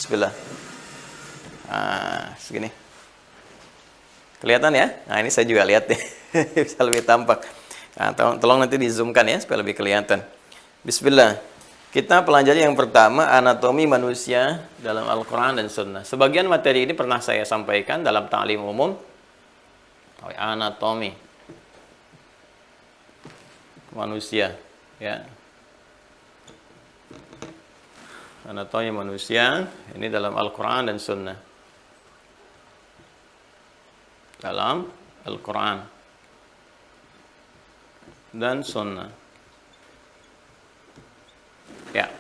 Bismillah. Nah, segini. Kelihatan ya? Nah, ini saya juga lihat deh. Bisa lebih tampak. Nah, tolong nanti di-zoomkan ya, supaya lebih kelihatan. Bismillah. Kita pelajari yang pertama, anatomi manusia dalam Al-Quran dan Sunnah. Sebagian materi ini pernah saya sampaikan dalam ta'lim umum. Anatomi manusia. Ya. Anatomi manusia, ini dalam Al-Quran dan Sunnah. Dalam Al-Quran dan Sunnah. Ya.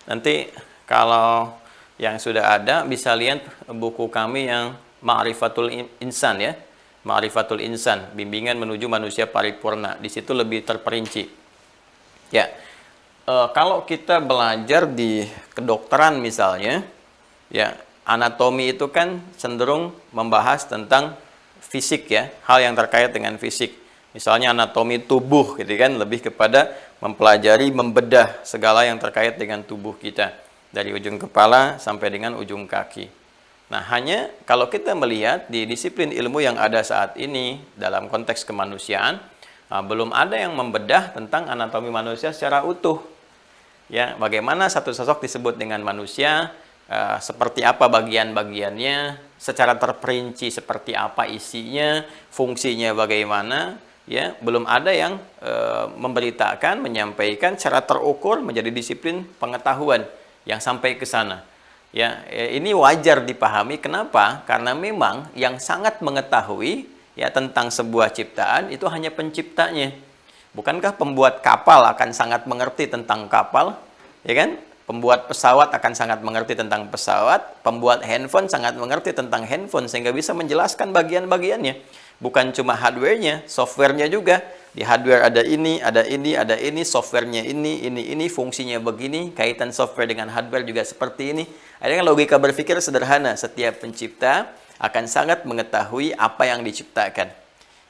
Nanti kalau yang sudah ada bisa lihat buku kami yang Ma'rifatul Insan ya. Ma'rifatul Insan, bimbingan menuju manusia paripurna. Di situ lebih terperinci. Ya. Kalau kita belajar di kedokteran misalnya, ya, anatomi itu kan cenderung membahas tentang fisik ya, hal yang terkait dengan fisik. Misalnya anatomi tubuh gitu kan, lebih kepada mempelajari, membedah segala yang terkait dengan tubuh kita. Dari ujung kepala sampai dengan ujung kaki. Nah, hanya kalau kita melihat di disiplin ilmu yang ada saat ini, dalam konteks kemanusiaan, belum ada yang membedah tentang anatomi manusia secara utuh. Ya, bagaimana satu sosok disebut dengan manusia, seperti apa bagian-bagiannya, secara terperinci seperti apa isinya, fungsinya bagaimana, ya, belum ada yang memberitakan, menyampaikan secara terukur menjadi disiplin pengetahuan yang sampai ke sana. Ya, ini wajar dipahami. Kenapa? Karena memang yang sangat mengetahui ya tentang sebuah ciptaan itu hanya penciptanya. Bukankah pembuat kapal akan sangat mengerti tentang kapal? Ya kan? Pembuat pesawat akan sangat mengerti tentang pesawat. Pembuat handphone sangat mengerti tentang handphone sehingga bisa menjelaskan bagian-bagiannya. Bukan cuma hardware-nya, software-nya juga. Di hardware ada ini, ada ini, ada ini, software-nya ini, fungsinya begini, kaitan software dengan hardware juga seperti ini. Ada kan logika berpikir sederhana, setiap pencipta akan sangat mengetahui apa yang diciptakan.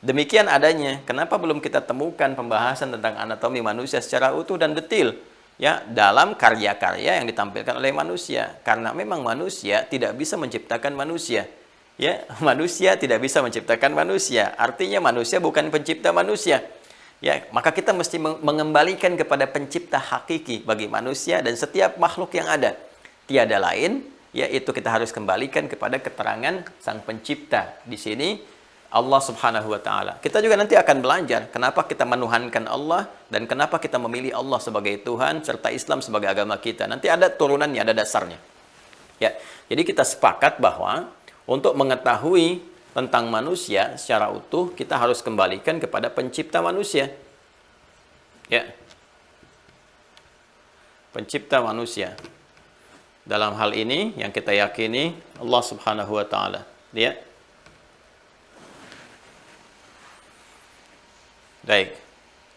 Demikian adanya, kenapa belum kita temukan pembahasan tentang anatomi manusia secara utuh dan detail ya dalam karya-karya yang ditampilkan oleh manusia? Karena memang manusia tidak bisa menciptakan manusia. Ya, manusia tidak bisa menciptakan manusia. Artinya manusia bukan pencipta manusia. Ya, maka kita mesti mengembalikan kepada pencipta hakiki bagi manusia dan setiap makhluk yang ada. Tiada lain, yaitu kita harus kembalikan kepada keterangan sang pencipta. Di sini Allah Subhanahu wa Ta'ala. Kita juga nanti akan belajar kenapa kita menuhankan Allah dan kenapa kita memilih Allah sebagai Tuhan serta Islam sebagai agama kita. Nanti ada turunannya, ada dasarnya. Ya, jadi kita sepakat bahwa untuk mengetahui tentang manusia secara utuh kita harus kembalikan kepada pencipta manusia. Ya, pencipta manusia. Dalam hal ini yang kita yakini Allah Subhanahu wa Ta'ala. Dia. Baik,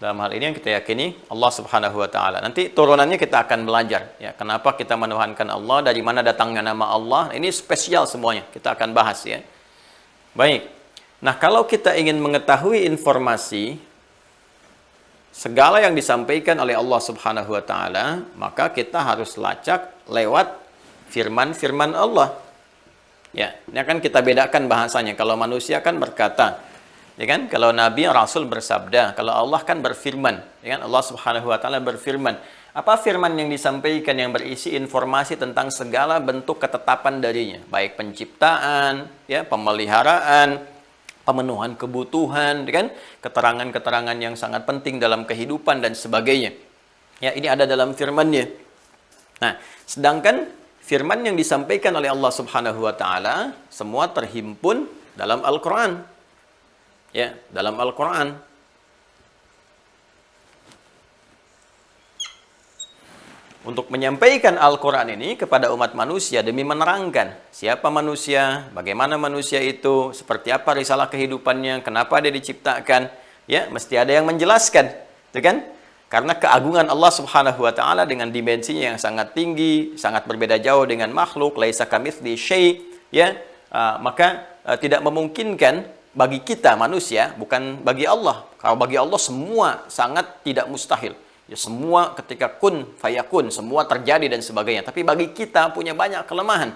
dalam hal ini yang kita yakini Allah Subhanahu wa Ta'ala. Nanti turunannya kita akan belajar ya, kenapa kita menuhankan Allah, dari mana datangnya nama Allah. Ini spesial semuanya, kita akan bahas ya. Baik. Nah, kalau kita ingin mengetahui informasi segala yang disampaikan oleh Allah Subhanahu wa Ta'ala, maka kita harus lacak lewat firman-firman Allah. Ya, ini akan kita bedakan bahasanya. Kalau manusia kan berkata, ya kan, kalau Nabi Rasul bersabda, kalau Allah kan berfirman, ya kan, Allah Subhanahu wa Ta'ala berfirman. Apa firman yang disampaikan yang berisi informasi tentang segala bentuk ketetapan darinya, baik penciptaan, ya, pemeliharaan, pemenuhan kebutuhan, ya kan, keterangan-keterangan yang sangat penting dalam kehidupan dan sebagainya. Ya, ini ada dalam firman-Nya. Nah, sedangkan firman yang disampaikan oleh Allah Subhanahu wa Ta'ala semua terhimpun dalam Al-Qur'an. Ya, dalam Al-Quran. Untuk menyampaikan Al-Quran ini kepada umat manusia demi menerangkan siapa manusia, bagaimana manusia itu, seperti apa risalah kehidupannya, kenapa dia diciptakan, ya, mesti ada yang menjelaskan, itu kan? Karena keagungan Allah Subhanahu wa Ta'ala dengan dimensinya yang sangat tinggi, sangat berbeda jauh dengan makhluk, laisa kamitslihi syai', ya, maka tidak memungkinkan bagi kita manusia, bukan bagi Allah. Kalau bagi Allah semua sangat tidak mustahil. Ya semua ketika kun fayakun, semua terjadi dan sebagainya. Tapi bagi kita punya banyak kelemahan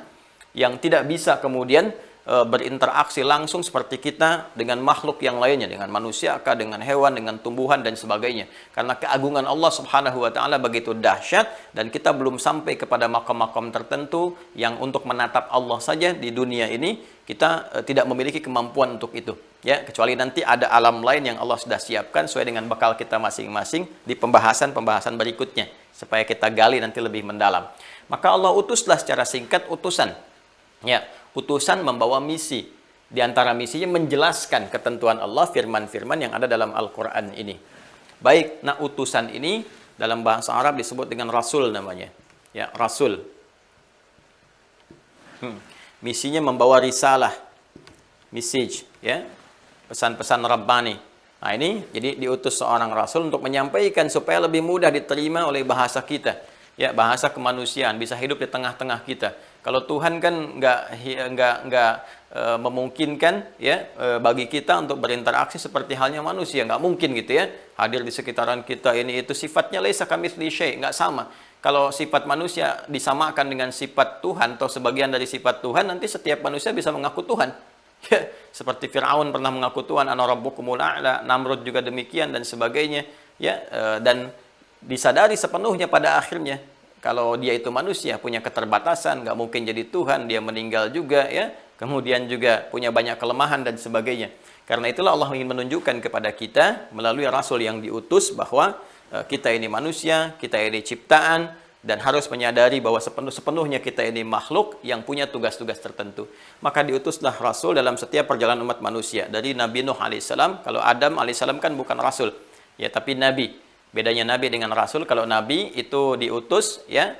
yang tidak bisa kemudian berinteraksi langsung seperti kita dengan makhluk yang lainnya, dengan manusia kah, dengan hewan, dengan tumbuhan dan sebagainya. Karena keagungan Allah Subhanahu wa taala begitu dahsyat dan kita belum sampai kepada makam-makam tertentu yang untuk menatap Allah saja di dunia ini kita tidak memiliki kemampuan untuk itu. Ya, kecuali nanti ada alam lain yang Allah sudah siapkan sesuai dengan bekal kita masing-masing di pembahasan-pembahasan berikutnya supaya kita gali nanti lebih mendalam. Maka Allah utuslah secara singkat utusan. Ya, utusan membawa misi. Di antara misinya menjelaskan ketentuan Allah, firman-firman yang ada dalam Al-Quran ini. Baik, nah utusan ini dalam bahasa Arab disebut dengan rasul namanya. Ya, rasul. Misinya membawa risalah, message, ya, pesan-pesan Rabbani. Nah ini, jadi diutus seorang rasul untuk menyampaikan supaya lebih mudah diterima oleh bahasa kita. Ya, bahasa kemanusiaan, bisa hidup di tengah-tengah kita. Kalau Tuhan kan nggak memungkinkan ya bagi kita untuk berinteraksi seperti halnya manusia, nggak mungkin gitu ya. Hadir di sekitaran kita ini itu sifatnya laisa kamitsli syai', nggak sama. Kalau sifat manusia disamakan dengan sifat Tuhan atau sebagian dari sifat Tuhan, nanti setiap manusia bisa mengaku Tuhan. Ya, seperti Firaun pernah mengaku Tuhan, ana rabbukumul a'la, Namrud juga demikian dan sebagainya. Ya, dan disadari sepenuhnya pada akhirnya kalau dia itu manusia, punya keterbatasan, nggak mungkin jadi Tuhan, dia meninggal juga ya, kemudian juga punya banyak kelemahan dan sebagainya. Karena itulah Allah ingin menunjukkan kepada kita melalui rasul yang diutus bahwa kita ini manusia, kita ini ciptaan, dan harus menyadari bahwa sepenuhnya kita ini makhluk yang punya tugas-tugas tertentu. Maka diutuslah rasul dalam setiap perjalanan umat manusia. Dari Nabi Nuh alaihissalam, kalau Adam alaihissalam kan bukan rasul, ya tapi nabi. Bedanya nabi dengan rasul, kalau nabi itu diutus, ya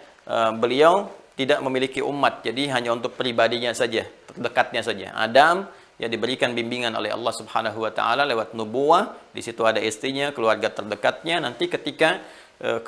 beliau tidak memiliki umat, jadi hanya untuk pribadinya saja, terdekatnya saja. Adam ya diberikan bimbingan oleh Allah Subhanahu wa taala lewat nubuwah, di situ ada istrinya, keluarga terdekatnya. Nanti ketika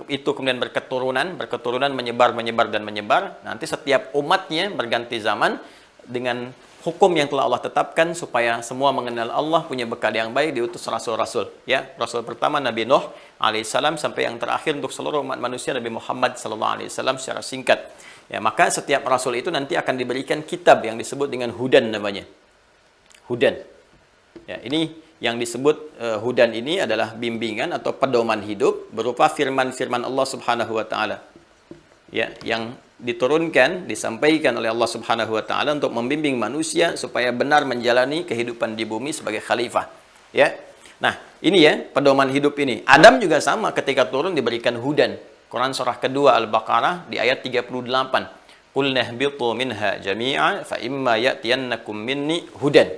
itu kemudian berketurunan menyebar dan menyebar, nanti setiap umatnya berganti zaman dengan hukum yang telah Allah tetapkan supaya semua mengenal Allah, punya bekal yang baik, diutus rasul-rasul. Ya, rasul pertama Nabi Nuh alaihissalam sampai yang terakhir untuk seluruh umat manusia Nabi Muhammad sallallahu alaihi wasallam secara singkat. Ya, maka setiap rasul itu nanti akan diberikan kitab yang disebut dengan hudan namanya. Hudan. Ya, ini yang disebut hudan ini adalah bimbingan atau pedoman hidup berupa firman-firman Allah Subhanahu wa taala. Ya, yang diturunkan, disampaikan oleh Allah Subhanahu wa taala untuk membimbing manusia supaya benar menjalani kehidupan di bumi sebagai khalifah. Ya. Nah, ini ya pedoman hidup ini. Adam juga sama, ketika turun diberikan hudan. Quran surah kedua Al-Baqarah di ayat 38. Qul nahbitu minha jami'a fa imma ya'tiyannakum minni hudan.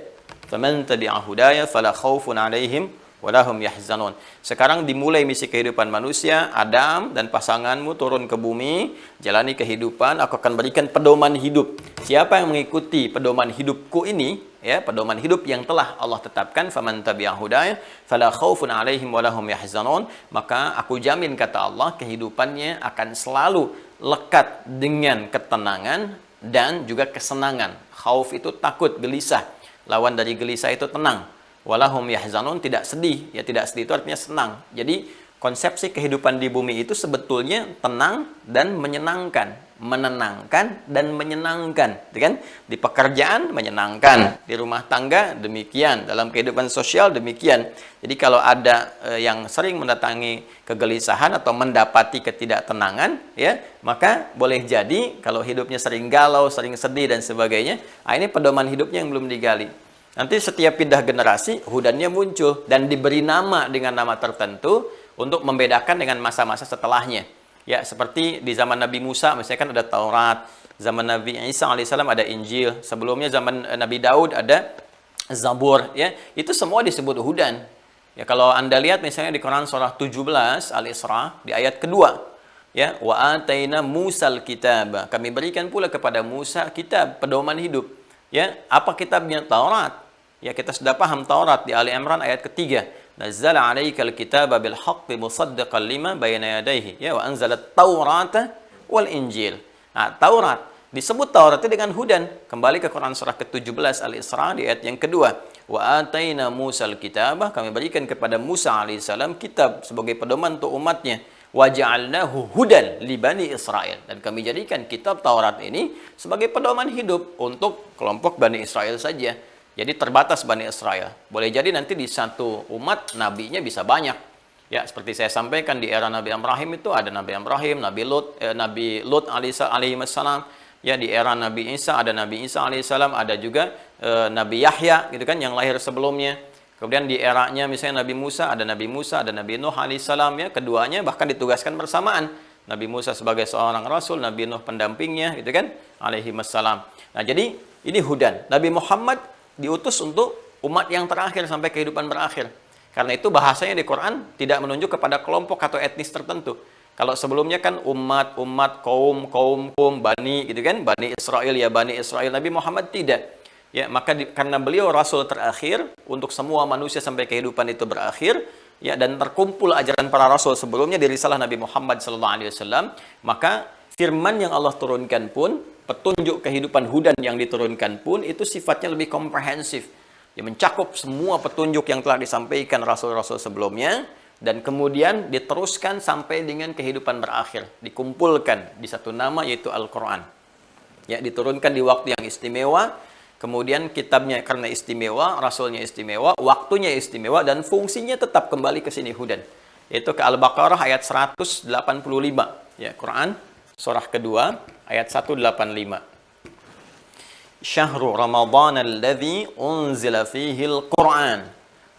Faman tabi'a hudaya fala khaufun 'alaihim walahum yahzanun. Sekarang dimulai misi kehidupan manusia. Adam dan pasanganmu turun ke bumi, jalani kehidupan, aku akan berikan pedoman hidup. Siapa yang mengikuti pedoman hidupku ini, ya, pedoman hidup yang telah Allah tetapkan, faman tabi'a hudaya fala khaufun 'alaihim walahum yahzanun, maka aku jamin, kata Allah, kehidupannya akan selalu lekat dengan ketenangan dan juga kesenangan. Khauf itu takut, gelisah. Lawan dari gelisah itu tenang. Walahum yahzanun, tidak sedih. Ya, tidak sedih itu artinya senang. Jadi konsepsi kehidupan di bumi itu sebetulnya tenang dan menyenangkan, menenangkan dan menyenangkan, kan? Di pekerjaan menyenangkan, di rumah tangga demikian, dalam kehidupan sosial demikian. Jadi kalau ada yang sering mendatangi kegelisahan atau mendapati ketidaktenangan, ya, maka boleh jadi kalau hidupnya sering galau, sering sedih dan sebagainya, ini pedoman hidupnya yang belum digali. Nanti setiap pindah generasi, hudannya muncul dan diberi nama dengan nama tertentu untuk membedakan dengan masa-masa setelahnya. Ya, seperti di zaman Nabi Musa, misalnya kan ada Taurat, zaman Nabi Isa alaihissalam ada Injil, sebelumnya zaman Nabi Daud ada Zabur, ya. Itu semua disebut hudan. Ya, kalau Anda lihat misalnya di Quran surah 17 Al-Isra di ayat kedua, ya, wa ataina Musal kitab. Kami berikan pula kepada Musa kitab, pedoman hidup. Ya, apa kitabnya? Taurat. Ya, kita sudah paham Taurat di Ali Imran ayat ketiga. Nazzala 'alaikal kitaba bil haqqi musaddiqan lima bayna yadayhi. Ya, wa anzalat Taurata wal Injil. Nah, Taurat disebut Taurat itu dengan hudan. Kembali ke Quran surah ke-17 Al-Isra di ayat yang kedua. Wa ataina Musal kitabah, kami berikan kepada Musa alaihissalam kitab sebagai pedoman untuk umatnya. wa ja'alnahu hudan li bani Israil, dan kami jadikan kitab Taurat ini sebagai pedoman hidup untuk kelompok Bani Israel saja. Jadi terbatas Bani Israel. Boleh jadi nanti di satu umat nabinya bisa banyak. Ya, seperti saya sampaikan di era Nabi Ibrahim itu ada Nabi Ibrahim, Nabi Lut alaihi wassalam. Ya, di era Nabi Isa ada Nabi Isa alaihissalam, ada juga Nabi Yahya gitu kan yang lahir sebelumnya. Kemudian di eranya misalnya Nabi Musa, ada Nabi Musa, ada Nabi Nuh alaihissalam, ya, keduanya bahkan ditugaskan bersamaan. Nabi Musa sebagai seorang rasul, Nabi Nuh pendampingnya, gitu kan, alaihi wassalam. Nah, jadi ini hudan. Nabi Muhammad diutus untuk umat yang terakhir sampai kehidupan berakhir. Karena itu bahasanya di Quran tidak menunjuk kepada kelompok atau etnis tertentu. Kalau sebelumnya kan umat, kaum, bani, gitu kan, Bani Israel, ya Bani Israel. Nabi Muhammad tidak. Ya, maka karena beliau rasul terakhir untuk semua manusia sampai kehidupan itu berakhir, ya, dan terkumpul ajaran para rasul sebelumnya di risalah Nabi Muhammad SAW, maka firman yang Allah turunkan pun, petunjuk kehidupan hudan yang diturunkan pun itu sifatnya lebih komprehensif. Ya, mencakup semua petunjuk yang telah disampaikan rasul-rasul sebelumnya dan kemudian diteruskan sampai dengan kehidupan berakhir, dikumpulkan di satu nama yaitu Al-Qur'an. Ya, diturunkan di waktu yang istimewa. Kemudian kitabnya karena istimewa, rasulnya istimewa, waktunya istimewa, dan fungsinya tetap kembali ke sini hudan. Yaitu ke Al-Baqarah ayat 185. Ya, Quran surah kedua ayat 185. Syahrul Ramadhan alladzi unzila fihil Quran.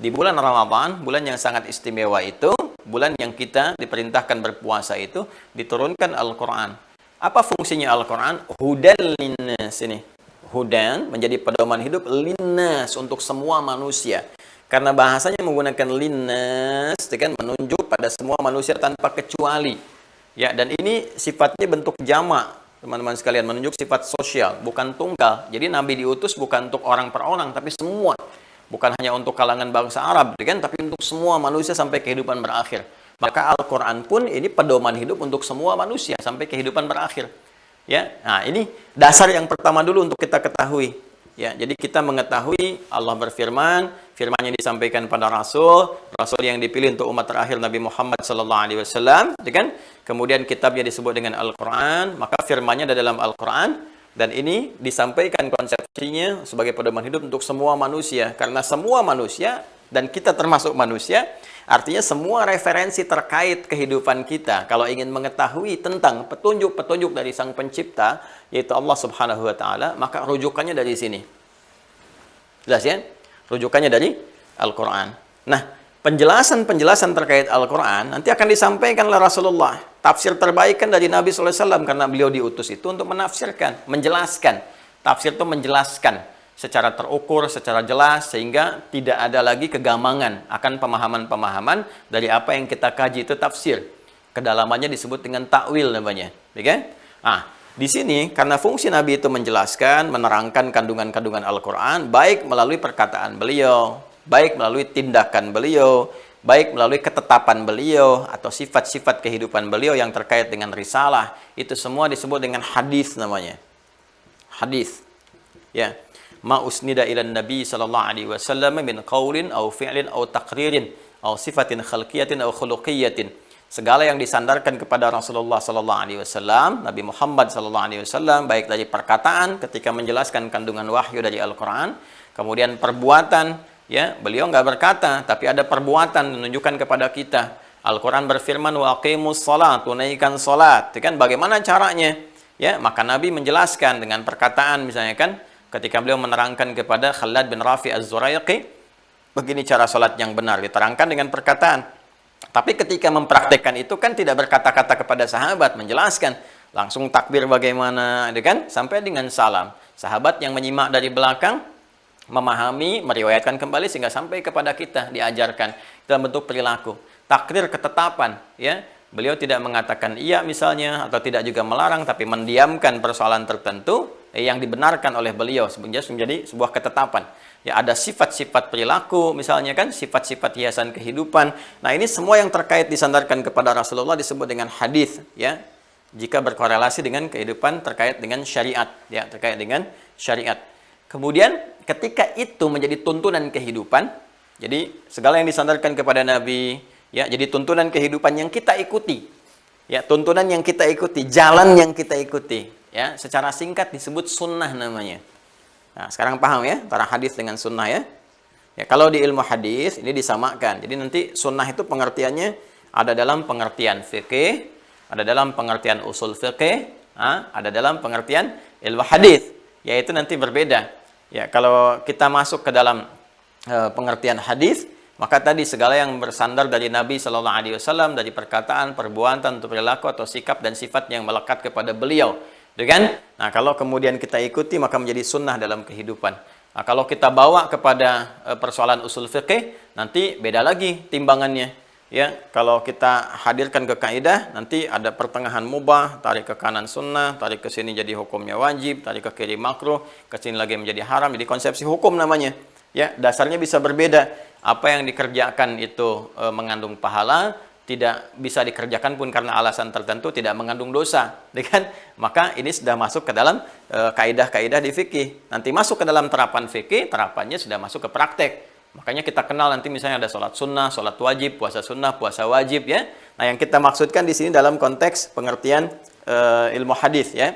Di bulan Ramadan, bulan yang sangat istimewa itu, bulan yang kita diperintahkan berpuasa itu, diturunkan Al-Quran. Apa fungsinya Al-Quran? Hudan linnas ini. Hudan menjadi pedoman hidup linnas untuk semua manusia. Karena bahasanya menggunakan linnas, kan menunjuk pada semua manusia tanpa kecuali. Ya, dan ini sifatnya bentuk jamak, teman-teman sekalian, menunjuk sifat sosial, bukan tunggal. Jadi Nabi diutus bukan untuk orang per orang, tapi semua. Bukan hanya untuk kalangan bangsa Arab, kan, tapi untuk semua manusia sampai kehidupan berakhir. Maka Al-Quran pun ini pedoman hidup untuk semua manusia sampai kehidupan berakhir. Ya, nah ini dasar yang pertama dulu untuk kita ketahui. Ya, jadi kita mengetahui Allah berfirman, firman-Nya disampaikan pada Rasul yang dipilih untuk umat terakhir Nabi Muhammad SAW, kan? Kemudian kitabnya disebut dengan Al-Quran, maka firman-Nya ada dalam Al-Quran, dan ini disampaikan konsepsinya sebagai pedoman hidup untuk semua manusia, karena semua manusia dan kita termasuk manusia. Artinya semua referensi terkait kehidupan kita, kalau ingin mengetahui tentang petunjuk-petunjuk dari Sang Pencipta, yaitu Allah Subhanahu wa Ta'ala, maka rujukannya dari sini. Jelas ya? Rujukannya dari Al-Quran. Nah, penjelasan-penjelasan terkait Al-Quran nanti akan disampaikan oleh Rasulullah. Tafsir terbaik kan dari Nabi SAW, karena beliau diutus itu untuk menafsirkan, menjelaskan. Tafsir itu menjelaskan secara terukur, secara jelas, sehingga tidak ada lagi kegamangan akan pemahaman-pemahaman dari apa yang kita kaji itu tafsir. Kedalamannya disebut dengan takwil namanya. Oke? Nah, di sini karena fungsi Nabi itu menjelaskan, menerangkan kandungan-kandungan Al-Quran, baik melalui perkataan beliau, baik melalui tindakan beliau, baik melalui ketetapan beliau, atau sifat-sifat kehidupan beliau yang terkait dengan risalah, itu semua disebut dengan hadis namanya. Hadis. Ya. Ma usnida ila Nabi sallallahu alaihi wasallam min qaulin aw fi'lin aw taqririn aw sifatin khalqiyatin aw khuluqiyatin. Segala yang disandarkan kepada Rasulullah sallallahu alaihi wasallam, Nabi Muhammad sallallahu alaihi wasallam, baik dari perkataan ketika menjelaskan kandungan wahyu dari Al-Qur'an, kemudian perbuatan, ya, beliau nggak berkata, tapi ada perbuatan menunjukkan kepada kita. Al-Qur'an berfirman wa aqimus shalah, tunaikan salat. Kan bagaimana caranya? Ya, maka Nabi menjelaskan dengan perkataan misalnya kan, ketika beliau menerangkan kepada Khalad bin Rafi Az-Zuraiqi, begini cara salat yang benar, diterangkan dengan perkataan. Tapi ketika mempraktekkan itu kan tidak berkata-kata kepada sahabat, menjelaskan, langsung takbir bagaimana, kan? Sampai dengan salam. Sahabat yang menyimak dari belakang, memahami, meriwayatkan kembali sehingga sampai kepada kita, diajarkan dalam bentuk perilaku. Takdir ketetapan, ya. Beliau tidak mengatakan iya misalnya, atau tidak juga melarang, tapi mendiamkan persoalan tertentu yang dibenarkan oleh beliau menjadi sebuah ketetapan. Ya, ada sifat-sifat perilaku misalnya kan, sifat-sifat hiasan kehidupan. Nah, ini semua yang terkait disandarkan kepada Rasulullah disebut dengan hadis, ya. Jika berkorelasi dengan kehidupan terkait dengan syariat, ya, terkait dengan syariat. Kemudian ketika itu menjadi tuntunan kehidupan, jadi segala yang disandarkan kepada Nabi, ya, jadi tuntunan kehidupan yang kita ikuti. Ya, tuntunan yang kita ikuti, jalan yang kita ikuti. Ya, secara singkat disebut sunnah namanya. Nah, sekarang paham ya, antara hadis dengan sunnah ya. Ya, kalau di ilmu hadis ini disamakan. Jadi nanti sunnah itu pengertiannya ada dalam pengertian fikih, ada dalam pengertian usul fikih, ada dalam pengertian ilmu hadis. Yaitu nanti berbeda. Ya, kalau kita masuk ke dalam pengertian hadis, maka tadi segala yang bersandar dari Nabi Shallallahu Alaihi Wasallam, dari perkataan, perbuatan, perilaku atau sikap dan sifat yang melekat kepada beliau, kan? Nah, kalau kemudian kita ikuti maka menjadi sunnah dalam kehidupan. Nah, kalau kita bawa kepada persoalan usul fikih, nanti beda lagi timbangannya. Ya, kalau kita hadirkan ke kaidah, nanti ada pertengahan mubah, tarik ke kanan sunnah, tarik ke sini jadi hukumnya wajib, tarik ke kiri makruh, ke sini lagi menjadi haram. Jadi konsepsi hukum namanya. Ya, dasarnya bisa berbeda. Apa yang dikerjakan itu mengandung pahala, tidak bisa dikerjakan pun karena alasan tertentu tidak mengandung dosa, kan? Maka ini sudah masuk ke dalam kaidah-kaidah di fikih. Nanti masuk ke dalam terapan fikih, terapannya sudah masuk ke praktek. Makanya kita kenal nanti misalnya ada sholat sunnah, sholat wajib, puasa sunnah, puasa wajib ya. Nah, yang kita maksudkan di sini dalam konteks pengertian ilmu hadis ya.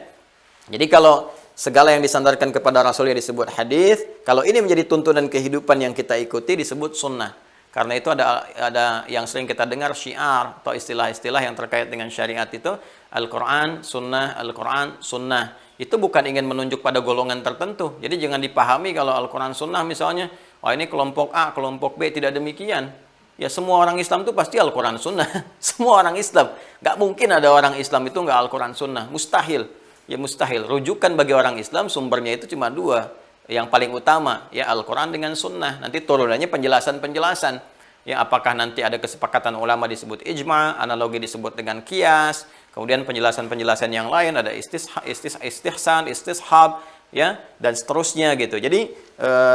Jadi kalau segala yang disandarkan kepada Rasul yang disebut hadis, kalau ini menjadi tuntunan kehidupan yang kita ikuti disebut sunnah. Karena itu ada yang sering kita dengar syiar atau istilah-istilah yang terkait dengan syariat itu Al-Quran, Sunnah, Al-Quran, Sunnah. Itu bukan ingin menunjuk pada golongan tertentu. Jadi jangan dipahami kalau Al-Quran, Sunnah misalnya, wah ini kelompok A, kelompok B, tidak demikian. Ya semua orang Islam itu pasti Al-Quran, Sunnah. Semua orang Islam. Gak mungkin ada orang Islam itu nggak Al-Quran, Sunnah. Mustahil. Ya mustahil. Rujukan bagi orang Islam sumbernya itu cuma dua. Yang paling utama ya Al-Quran dengan Sunnah. Nanti turunannya penjelasan-penjelasan. Ya apakah nanti ada kesepakatan ulama disebut ijma, analogi disebut dengan kias, kemudian penjelasan-penjelasan yang lain ada istihsan, istishab, ya dan seterusnya gitu. Jadi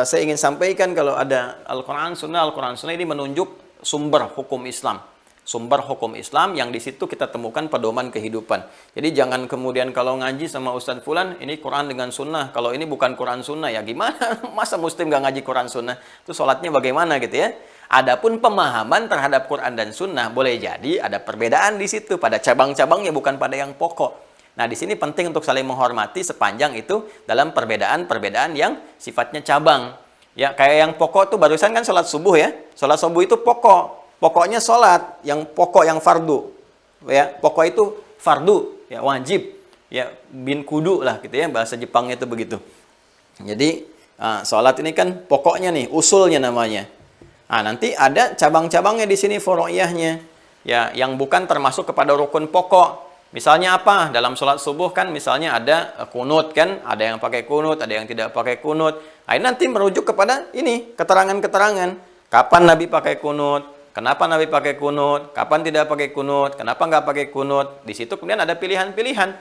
saya ingin sampaikan kalau ada Al-Quran Sunnah ini menunjuk sumber hukum Islam. Sumber hukum Islam yang di situ kita temukan pedoman kehidupan. Jadi jangan kemudian kalau ngaji sama Ustadz Fulan, ini Quran dengan Sunnah. Kalau ini bukan Quran Sunnah, ya gimana? Masa Muslim gak ngaji Quran Sunnah? Itu sholatnya bagaimana gitu ya? Adapun pemahaman terhadap Quran dan Sunnah, boleh jadi ada perbedaan di situ. Pada cabang-cabangnya, bukan pada yang pokok. Nah, di sini penting untuk saling menghormati sepanjang itu dalam perbedaan-perbedaan yang sifatnya cabang. Ya, kayak yang pokok tuh barusan kan sholat subuh ya. Sholat subuh itu pokok. Pokoknya sholat, yang pokok yang fardu, ya pokok itu fardu, ya wajib, ya bin kudu lah gitu ya bahasa Jepangnya itu begitu. Jadi sholat ini kan pokoknya nih, usulnya namanya. Nah, nanti ada cabang-cabangnya di sini furu'iyahnya, ya yang bukan termasuk kepada rukun pokok. Misalnya apa? Dalam sholat subuh kan misalnya ada kunut kan, ada yang pakai kunut, ada yang tidak pakai kunut. Nah, ini nanti merujuk kepada ini keterangan-keterangan. Kapan Nabi pakai kunut? Kenapa Nabi pakai kunut? Kapan tidak pakai kunut? Kenapa nggak pakai kunut? Di situ kemudian ada pilihan-pilihan.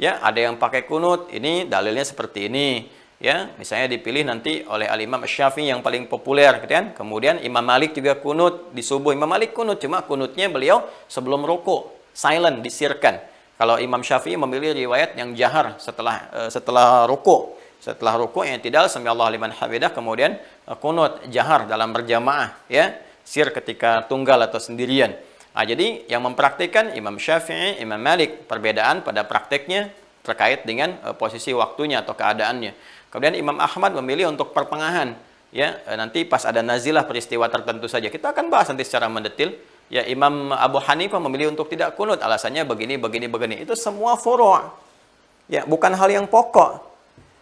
Ya, ada yang pakai kunut, ini dalilnya seperti ini. Ya, misalnya dipilih nanti oleh Al-Imam Syafi'i yang paling populer, gitu kan? Kemudian Imam Malik juga kunut di subuh. Imam Malik kunut, cuma kunutnya beliau sebelum ruku, silent, disirkan. Kalau Imam Syafi'i memilih riwayat yang jahar setelah ruku. Setelah ruku yang tidak sami Allahu liman hamidah, kemudian kunut jahar dalam berjamaah, ya. Sir ketika tunggal atau sendirian. Nah, jadi yang mempraktikkan Imam Syafi'i, Imam Malik, perbedaan pada prakteknya terkait dengan posisi waktunya atau keadaannya. Kemudian Imam Ahmad memilih untuk pertengahan. Ya, nanti pas ada nazilah peristiwa tertentu saja. Kita akan bahas nanti secara mendetil. Ya, Imam Abu Hanifah memilih untuk tidak kunut, alasannya begini. Itu semua furu'. Ya, bukan hal yang pokok.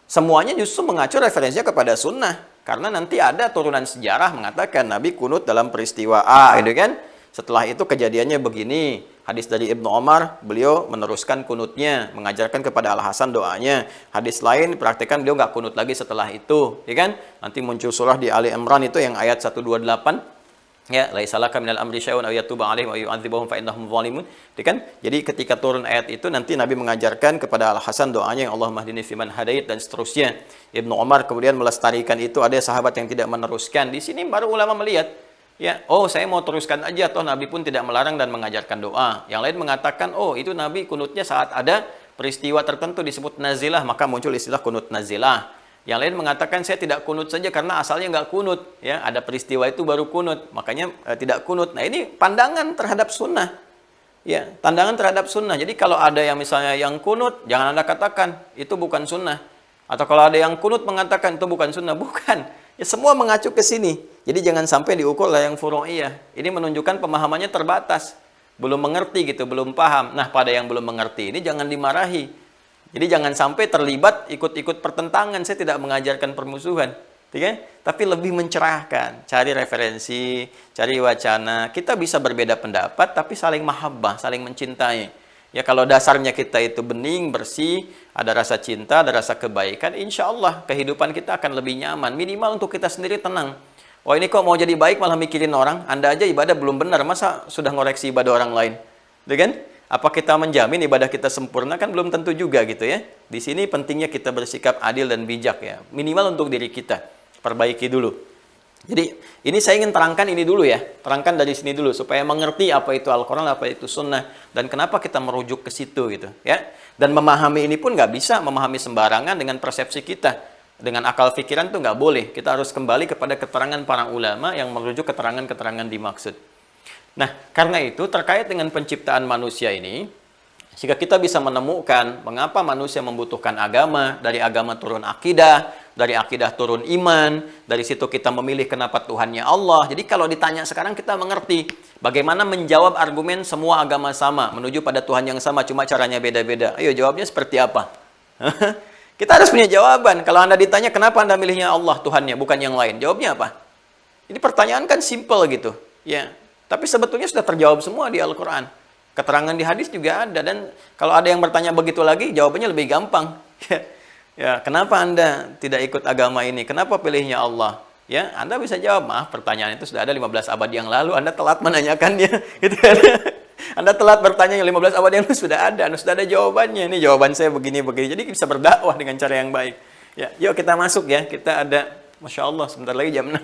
Semuanya justru mengacu referensinya kepada sunnah. Karena nanti ada turunan sejarah mengatakan Nabi kunut dalam peristiwa A, gitu kan? Setelah itu kejadiannya begini. Hadis dari Ibnu Umar, beliau meneruskan kunutnya, mengajarkan kepada Al-Hasan doanya. Hadis lain praktekkan beliau nggak kunut lagi setelah itu, ya kan? Nanti muncul surah di Ali Imran itu yang ayat 128. Ya, laisalaka minal amri syai'un aw yatuba 'alaihim aw yu'adzibahum fa innahum zalimun. Kan? Jadi ketika turun ayat itu nanti Nabi mengajarkan kepada Al-Hasan doanya yang Allahumma hdini fiman hadait dan seterusnya. Ibnu Umar kemudian melestarikan itu, ada sahabat yang tidak meneruskan. Di sini baru ulama melihat, ya, oh saya mau teruskan aja toh Nabi pun tidak melarang dan mengajarkan doa. Yang lain mengatakan, oh itu Nabi kunutnya saat ada peristiwa tertentu disebut nazilah, maka muncul istilah kunut nazilah. Yang lain mengatakan saya tidak kunut saja karena asalnya nggak kunut, ya ada peristiwa itu baru kunut, makanya tidak kunut. Nah ini pandangan terhadap sunnah. Ya, tandangan terhadap sunnah. Jadi kalau ada yang misalnya yang kunut, jangan Anda katakan itu bukan sunnah. Atau kalau ada yang kunut mengatakan itu bukan sunnah, bukan. Ya semua mengacu ke sini. Jadi jangan sampai diukur lah yang furu'iyah. Ini menunjukkan pemahamannya terbatas. Belum mengerti gitu, belum paham. Nah, pada yang belum mengerti ini jangan dimarahi. Jadi jangan sampai terlibat ikut-ikut pertentangan. Saya tidak mengajarkan permusuhan. Ya? Tapi lebih mencerahkan, cari referensi, cari wacana. Kita bisa berbeda pendapat, tapi saling mahabbah, saling mencintai. Ya kalau dasarnya kita itu bening, bersih, ada rasa cinta, ada rasa kebaikan, insya Allah kehidupan kita akan lebih nyaman. Minimal untuk kita sendiri tenang. Oh ini kok mau jadi baik malah mikirin orang? Anda aja ibadah belum benar, masa sudah ngoreksi ibadah orang lain? Gitu kan? Apa kita menjamin ibadah kita sempurna? Kan belum tentu juga gitu ya. Di sini pentingnya kita bersikap adil dan bijak ya. Minimal untuk diri kita. Perbaiki dulu. Jadi ini saya ingin terangkan ini dulu ya. Terangkan dari sini dulu supaya mengerti apa itu Al-Quran, apa itu Sunnah, dan kenapa kita merujuk ke situ gitu ya. Dan memahami ini pun nggak bisa memahami sembarangan dengan persepsi kita, dengan akal pikiran tuh nggak boleh. Kita harus kembali kepada keterangan para ulama yang merujuk keterangan-keterangan dimaksud. Nah karena itu terkait dengan penciptaan manusia ini, sehingga kita bisa menemukan mengapa manusia membutuhkan agama, dari agama turun akidah, dari akidah turun iman, dari situ kita memilih kenapa Tuhannya Allah. Jadi kalau ditanya sekarang kita mengerti bagaimana menjawab argumen semua agama sama, menuju pada Tuhan yang sama, cuma caranya beda-beda. Ayo jawabnya seperti apa? Kita harus punya jawaban. Kalau Anda ditanya kenapa Anda milihnya Allah Tuhannya, bukan yang lain, jawabnya apa? Ini pertanyaan kan simple gitu. Ya, tapi sebetulnya sudah terjawab semua di Al-Quran. Keterangan di hadis juga ada, dan kalau ada yang bertanya begitu lagi, jawabannya lebih gampang. Ya, kenapa Anda tidak ikut agama ini? Kenapa pilihnya Allah? Ya, Anda bisa jawab, maaf pertanyaan itu sudah ada 15 abad yang lalu, Anda telat menanyakannya. Gitu kan? Anda telat bertanya yang 15 abad yang lalu sudah ada jawabannya. Ini jawaban saya begini-begini. Jadi bisa berdakwah dengan cara yang baik. Ya, yuk kita masuk ya. Kita ada, Masya Allah, sebentar lagi jam 6.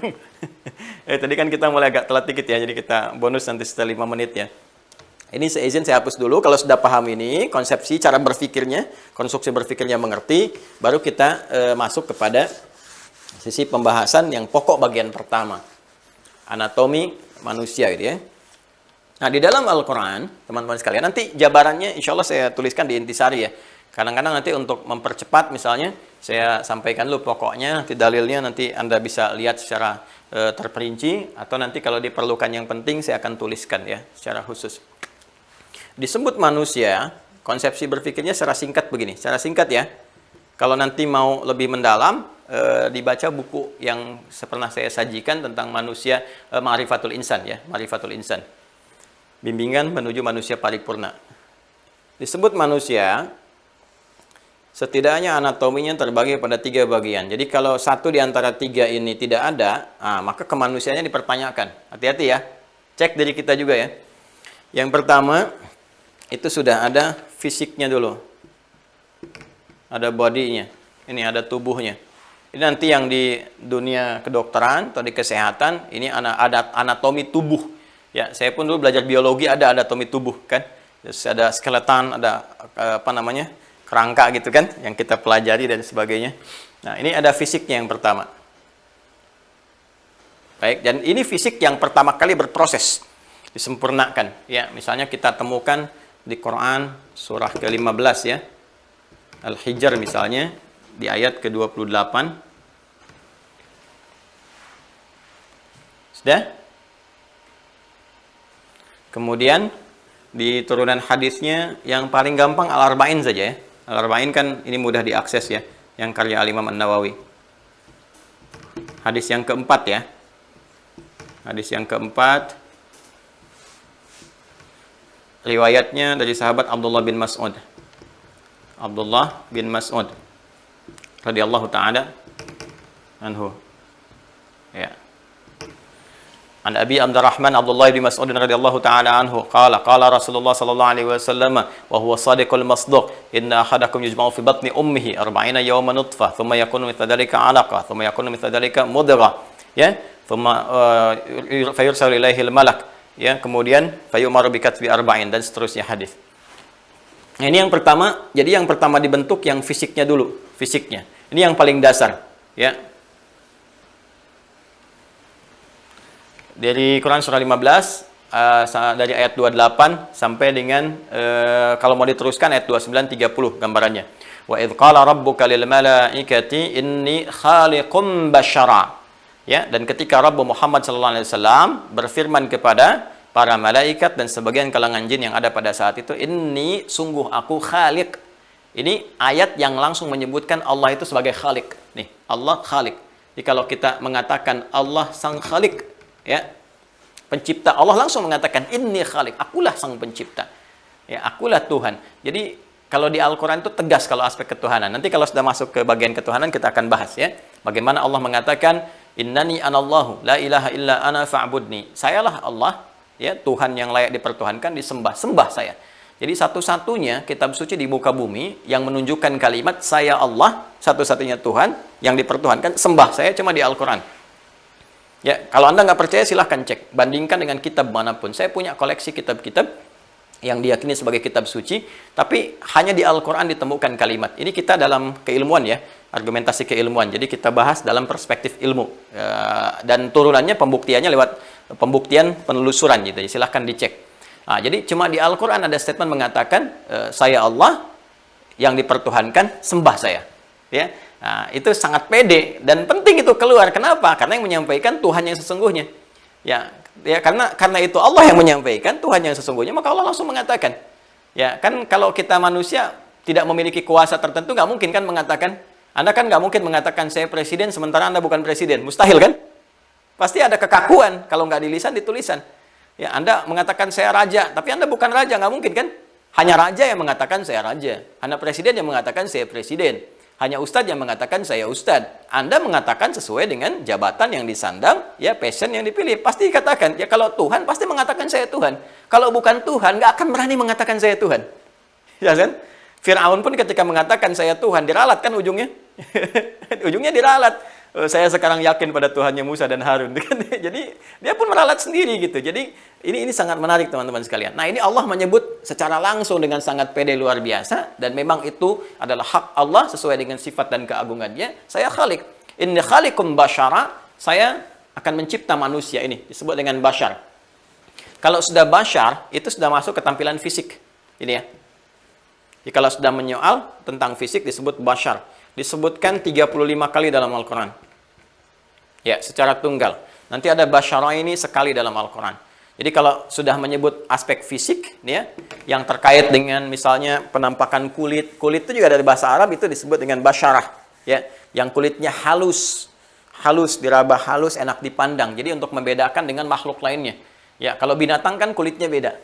Tadi kan kita mulai agak telat dikit ya, jadi kita bonus nanti setelah 5 menit ya. Ini saya izin saya hapus dulu. Kalau sudah paham ini, konsepsi, cara berpikirnya, konstruksi berpikirnya mengerti, baru kita masuk kepada sisi pembahasan yang pokok bagian pertama. Anatomi manusia gitu ya. Nah, di dalam Al-Quran, teman-teman sekalian, nanti jabarannya insya Allah saya tuliskan di intisari ya. Kadang-kadang nanti untuk mempercepat misalnya, saya sampaikan dulu pokoknya, nanti dalilnya nanti Anda bisa lihat secara terperinci, atau nanti kalau diperlukan yang penting saya akan tuliskan ya, secara khusus. Disebut manusia, konsepsi berpikirnya secara singkat begini. Secara singkat ya, kalau nanti mau lebih mendalam, dibaca buku yang pernah saya sajikan tentang manusia, Ma'rifatul Insan ya, Ma'rifatul Insan. Bimbingan menuju manusia paripurna. Disebut manusia, setidaknya anatominya terbagi pada 3 bagian. Jadi kalau satu di antara 3 ini tidak ada, maka kemanusiaannya dipertanyakan. Hati-hati ya, cek diri kita juga ya. Yang pertama, itu sudah ada fisiknya dulu. Ada bodinya. Ini ada tubuhnya. Ini nanti yang di dunia kedokteran atau di kesehatan, ini ada anatomi tubuh. Ya, saya pun dulu belajar biologi ada anatomi tubuh kan. Terus ada skeleton, ada kerangka gitu kan yang kita pelajari dan sebagainya. Nah, ini ada fisiknya yang pertama. Baik, dan ini fisik yang pertama kali berproses, disempurnakan. Ya, misalnya kita temukan di Quran surah ke-15 ya. Al-Hijr misalnya di ayat ke-28. Sudah? Kemudian di turunan hadisnya yang paling gampang Al-Arba'in saja ya. Al-Arba'in kan ini mudah diakses ya, yang karya Al-Imam An-Nawawi. Hadis yang keempat ya. Hadis yang keempat, riwayatnya dari sahabat Abdullah bin Mas'ud. Abdullah bin Mas'ud radhiyallahu taala anhu. Ya. An Abi Abdurrahman Abdullah bin Mas'ud radhiyallahu taala anhu qala Rasulullah sallallahu alaihi wasallam wa huwa shadiqul masduq inna ahadakum yujma'u fi batni ummihi 40 yawman nutfah thumma yakunu mithla dhalika 'alaqah thumma yakunu mithla dhalika mudghah ya thumma fayursalu ilaihi al-malak ya, kemudian fayumaru bikatbi arba'in dan seterusnya hadis. Nah, ini yang pertama. Jadi yang pertama dibentuk yang fisiknya dulu, fisiknya. Ini yang paling dasar, ya. Dari Quran surah 15 dari ayat 28 sampai dengan kalau mau diteruskan ayat 29 30 gambarannya. Wa idz qala rabbuka lil malaikati inni khaliqum basyara. Ya, dan ketika Rabb Muhammad sallallahu alaihi wasallam berfirman kepada para malaikat dan sebagian kalangan jin yang ada pada saat itu, inni sungguh aku khaliq. Ini ayat yang langsung menyebutkan Allah itu sebagai khaliq. Nih, Allah khaliq. Jadi kalau kita mengatakan Allah sang khaliq, ya, pencipta, Allah langsung mengatakan inni khaliq, akulah sang pencipta. Ya, akulah Tuhan. Jadi kalau di Al-Qur'an itu tegas kalau aspek ketuhanan. Nanti kalau sudah masuk ke bagian ketuhanan kita akan bahas ya. Bagaimana Allah mengatakan innani anallahu la ilaha illa ana fa'budni. Sayalah Allah, ya, Tuhan yang layak dipertuhankan, disembah, sembah saya. Jadi satu-satunya kitab suci di muka bumi yang menunjukkan kalimat saya Allah, satu-satunya Tuhan yang dipertuhankan, sembah saya, cuma di Al-Quran. Ya, kalau Anda nggak percaya silahkan cek, bandingkan dengan kitab manapun. Saya punya koleksi kitab-kitab yang diyakini sebagai kitab suci, tapi hanya di Al-Quran ditemukan kalimat. Ini kita dalam keilmuan ya, argumentasi keilmuan. Jadi kita bahas dalam perspektif ilmu. Dan turunannya, pembuktiannya lewat pembuktian penelusuran gitu. Silahkan dicek. Nah, jadi cuma di Al-Quran ada statement mengatakan saya Allah yang dipertuhankan, sembah saya. Ya, nah, itu sangat pede dan penting itu keluar. Kenapa? Karena yang menyampaikan Tuhan yang sesungguhnya. Ya, karena itu Allah yang menyampaikan Tuhan yang sesungguhnya, maka Allah langsung mengatakan. Ya, kan kalau kita manusia tidak memiliki kuasa tertentu, nggak mungkin kan mengatakan. Anda kan nggak mungkin mengatakan saya presiden sementara Anda bukan presiden, mustahil kan? Pasti ada kekakuan kalau nggak di lisan, di tulisan. Ya, Anda mengatakan saya raja, tapi Anda bukan raja, nggak mungkin kan? Hanya raja yang mengatakan saya raja. Hanya presiden yang mengatakan saya presiden. Hanya ustadz yang mengatakan saya ustadz. Anda mengatakan sesuai dengan jabatan yang disandang, ya, passion yang dipilih. Pasti dikatakan, ya kalau Tuhan pasti mengatakan saya Tuhan. Kalau bukan Tuhan, nggak akan berani mengatakan saya Tuhan. Ya kan? Fir'aun pun ketika mengatakan saya Tuhan, diralat kan ujungnya? Ujungnya diralat. Saya sekarang yakin pada Tuhannya Musa dan Harun. Jadi dia pun meralat sendiri gitu. Jadi ini sangat menarik teman-teman sekalian. Nah, ini Allah menyebut secara langsung dengan sangat pede luar biasa, dan memang itu adalah hak Allah sesuai dengan sifat dan keagungannya. Saya khaliq. Inni khaliqum basyara, saya akan mencipta manusia. Ini disebut dengan basyar. Kalau sudah basyar, itu sudah masuk ke tampilan fisik. Ini ya. Jadi kalau sudah menyoal tentang fisik disebut basyar. Disebutkan 35 kali dalam Al-Quran. Ya, secara tunggal. Nanti ada basyara ini sekali dalam Al-Quran. Jadi kalau sudah menyebut aspek fisik, ya, yang terkait dengan misalnya penampakan kulit. Kulit itu juga dari bahasa Arab itu disebut dengan basyarah. Ya, yang kulitnya halus. Halus, diraba halus, enak dipandang. Jadi untuk membedakan dengan makhluk lainnya. Ya, kalau binatang kan kulitnya beda.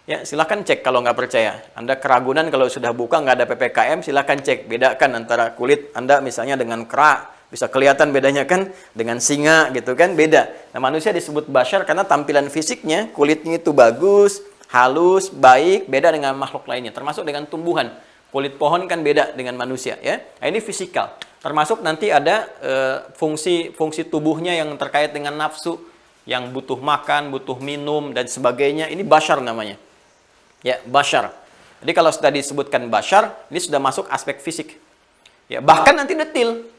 Ya, silakan cek kalau nggak percaya. Anda keragunan kalau sudah buka nggak ada PPKM, silakan cek. Bedakan antara kulit Anda misalnya dengan kera. Bisa kelihatan bedanya kan dengan singa gitu kan, beda. Nah, manusia disebut basyar karena tampilan fisiknya, kulitnya itu bagus, halus, baik, beda dengan makhluk lainnya. Termasuk dengan tumbuhan. Kulit pohon kan beda dengan manusia ya. Nah, ini fisikal. Termasuk nanti ada fungsi tubuhnya yang terkait dengan nafsu, yang butuh makan, butuh minum dan sebagainya. Ini basyar namanya. Ya, basyar. Jadi kalau sudah disebutkan basyar, ini sudah masuk aspek fisik. Ya, bahkan nanti detail.